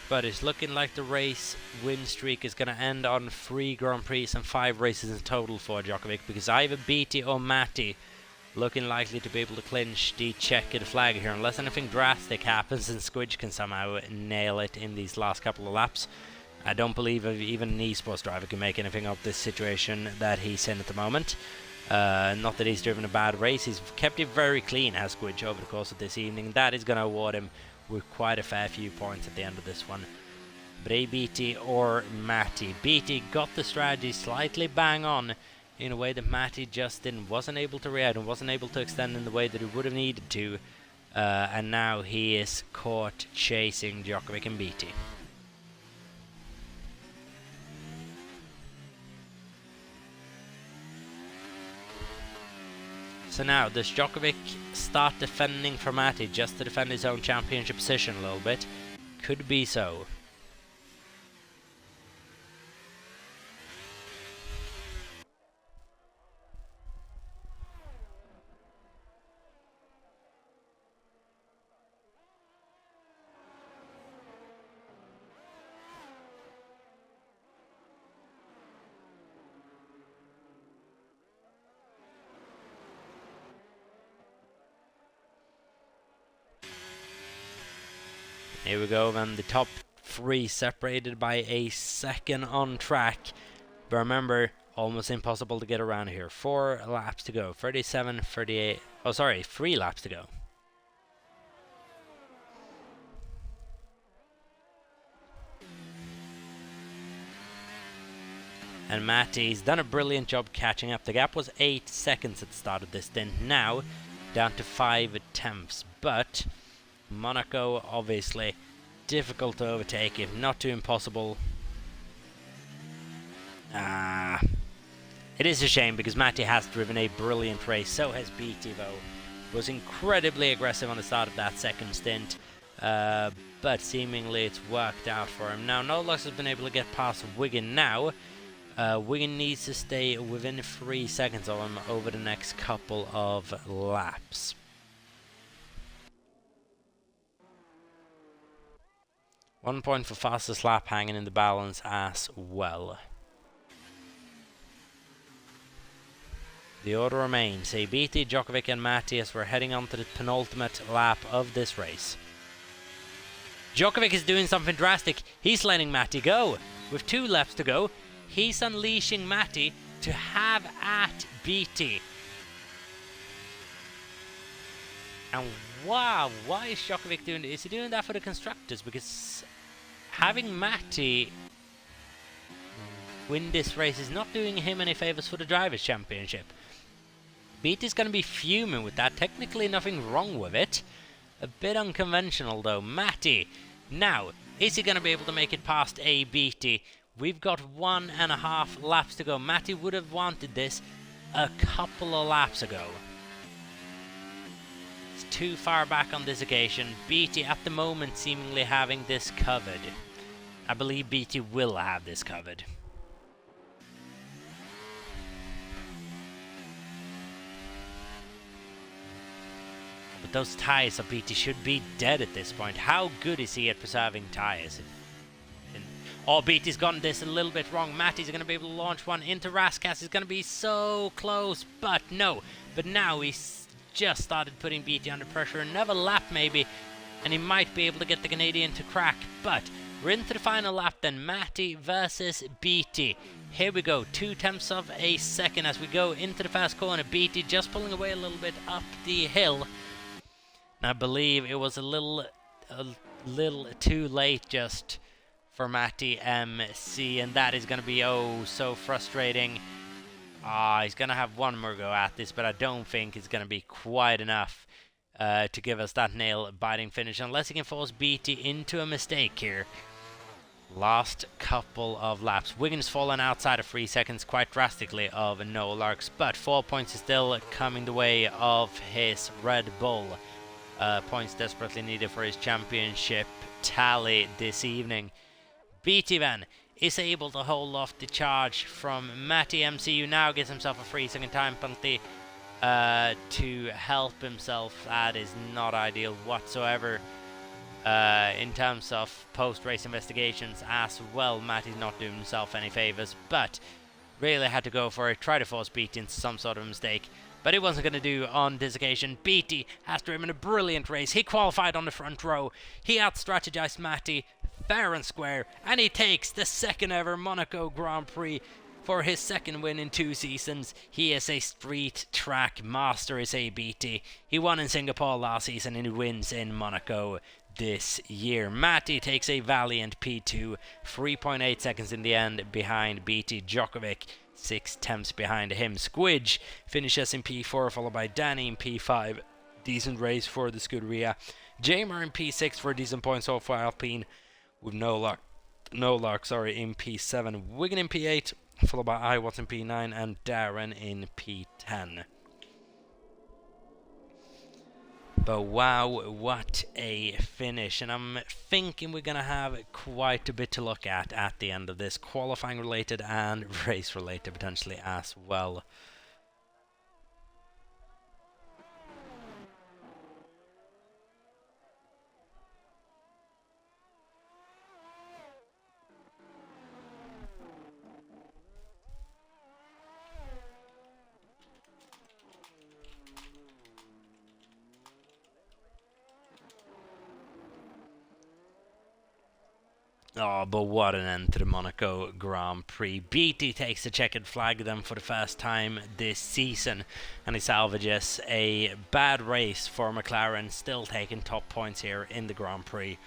But it's looking like the race win streak is going to end on 3 Grand Prix and 5 races in total for Djokovic, because either Beattie or Matty looking likely to be able to clinch the checkered flag here, unless anything drastic happens and Squidge can somehow nail it in these last couple of laps. I don't believe even an esports driver can make anything of this situation that he's in at the moment. Not that he's driven a bad race, he's kept it very clean, has Squidge, over the course of this evening. That is going to award him with quite a fair few points at the end of this one. But a Beattie or Matty. Beattie got the strategy slightly bang on in a way that Matty just wasn't able to react and wasn't able to extend in the way that he would have needed to. And now he is caught chasing Djokovic and Beattie. So now, does Djokovic start defending for Matty just to defend his own championship position a little bit? Could be so. Here we go, then the top 3 separated by a second on track. But remember, almost impossible to get around here. 4 laps to go. 37, 38. Oh, sorry, 3 laps to go. And Matty's done a brilliant job catching up. The gap was 8 seconds at the start of this stint. Now, down to 5/10. But Monaco, obviously, difficult to overtake, if not too impossible. It is a shame, because Matty has driven a brilliant race. So has Beattie, though. Was incredibly aggressive on the start of that second stint. But seemingly it's worked out for him. Now, Nolox has been able to get past Wigan now. Wigan needs to stay within 3 seconds of him over the next couple of laps. 1 point for fastest lap hanging in the balance as well. The order remains Beattie, Djokovic and Matty as we're heading on to the penultimate lap of this race. Djokovic is doing something drastic. He's letting Matty go. With 2 laps to go, he's unleashing Matty to have at Beatty. And wow, why is Djokovic doing this? Is he doing that for the constructors? Because having Matty win this race is not doing him any favours for the Drivers' Championship. Beatty's going to be fuming with that. Technically nothing wrong with it. A bit unconventional though. Matty, now, is he going to be able to make it past a Beatty? We've got 1.5 laps to go. Matty would have wanted this a couple of laps ago. It's too far back on this occasion. Beatty at the moment seemingly having this covered. I believe Beatty will have this covered. But those tyres of Beatty should be dead at this point. How good is he at preserving tyres? Oh, Beatty's gotten this a little bit wrong. Matty's going to be able to launch one into Raskas. He's going to be so close, but no. But now he's just started putting Beatty under pressure. Another lap maybe, and he might be able to get the Canadian to crack. But we're into the final lap then. Matty versus Beatty. Here we go. 2/10 of a second as we go into the fast corner. Beatty just pulling away a little bit up the hill. I believe it was a little too late just for Matty MC, and that is going to be oh so frustrating. He's going to have one more go at this, but I don't think it's going to be quite enough to give us that nail-biting finish, unless he can force Beatty into a mistake here. Last couple of laps. Wiggins fallen outside of 3 seconds quite drastically of Noel Larks, but 4 points is still coming the way of his Red Bull. Points desperately needed for his championship tally this evening. Beatty then is able to hold off the charge from Matty MC, who now gets himself a 3-second time penalty to help himself. That is not ideal whatsoever in terms of post-race investigations as well. Matty's not doing himself any favours, but really had to go for it, try to force Beatty into some sort of mistake. But it wasn't going to do on this occasion. Beatty has driven a brilliant race. He qualified on the front row. He out-strategized Matty fair and square, and he takes the second ever Monaco Grand Prix for his second win in 2 seasons. He is a street track master, is a Beatty. He won in Singapore last season and he wins in Monaco this year. Matty takes a valiant P2, 3.8 seconds in the end behind Beatty. Djokovic 6/10 behind him. Squidge finishes in P4, followed by Danny in P5. Decent race for the Scuderia. Jamer in P6 for a decent point so far. Alpine with no luck in P7. Wigan in P8, followed by Iwatts in P9 and Darren in P10. But wow, what a finish. And I'm thinking we're going to have quite a bit to look at the end of this. Qualifying related and race related potentially as well. Oh, but what an end to the Monaco Grand Prix. Beatty takes the checkered flag then for the first time this season, and he salvages a bad race for McLaren, still taking top points here in the Grand Prix.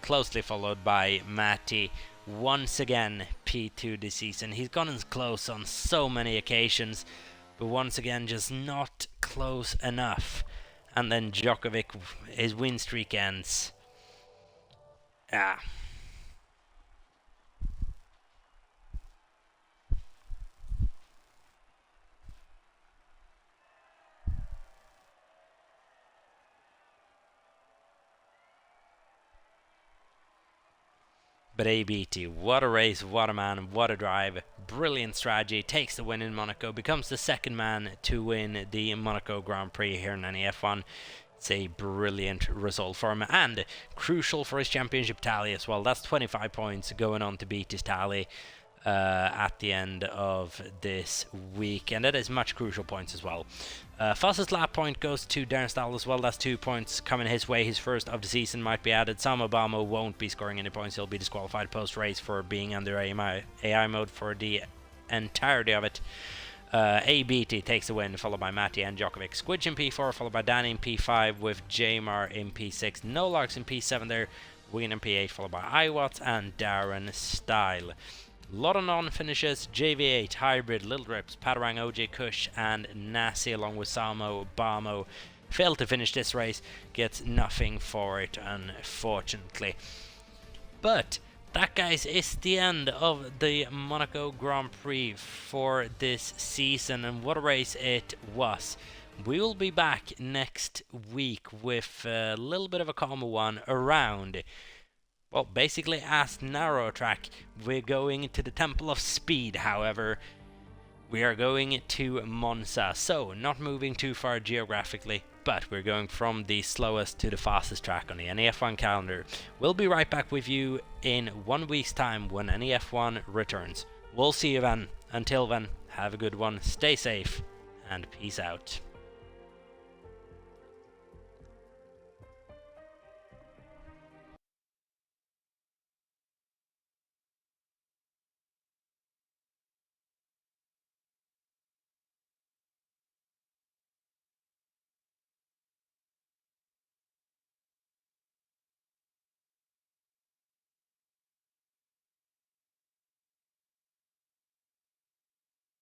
Closely followed by Matty, once again P2 this season. He's gone in close on so many occasions, but once again just not close enough. And then Djokovic, his win streak ends. But ABT, what a race, what a man, what a drive. Brilliant strategy, takes the win in Monaco, becomes the second man to win the Monaco Grand Prix here in NEF1. It's a brilliant result for him, and crucial for his championship tally as well. That's 25 points going on to beat his tally at the end of this week, and that is much crucial points as well. Fastest lap point goes to Darren Stahl as well. That's 2 points coming his way. His first of the season might be added. Sam Obama won't be scoring any points. He'll be disqualified post-race for being under AI mode for the entirety of it. ABT takes the win, followed by Matty and Djokovic. Squidge in P4, followed by Danny in P5, with Jamar in P6. No Logs in P7 there. Wigan in P8, followed by iWatts and Darren Style. Lot of non-finishes: JV8, Hybrid, Little Rips, Padarang, OJ Kush, and Nasi, along with Samo, Bamo. Failed to finish this race, gets nothing for it, unfortunately. But that, guys, is the end of the Monaco Grand Prix for this season, and what a race it was. We will be back next week with a little bit of a calmer one around, well, basically as narrow track. We're going to the Temple of Speed, however. We are going to Monza, so not moving too far geographically, but we're going from the slowest to the fastest track on the NEF1 calendar. We'll be right back with you in 1 week's time when NEF1 returns. We'll see you then. Until then, have a good one, stay safe, and peace out.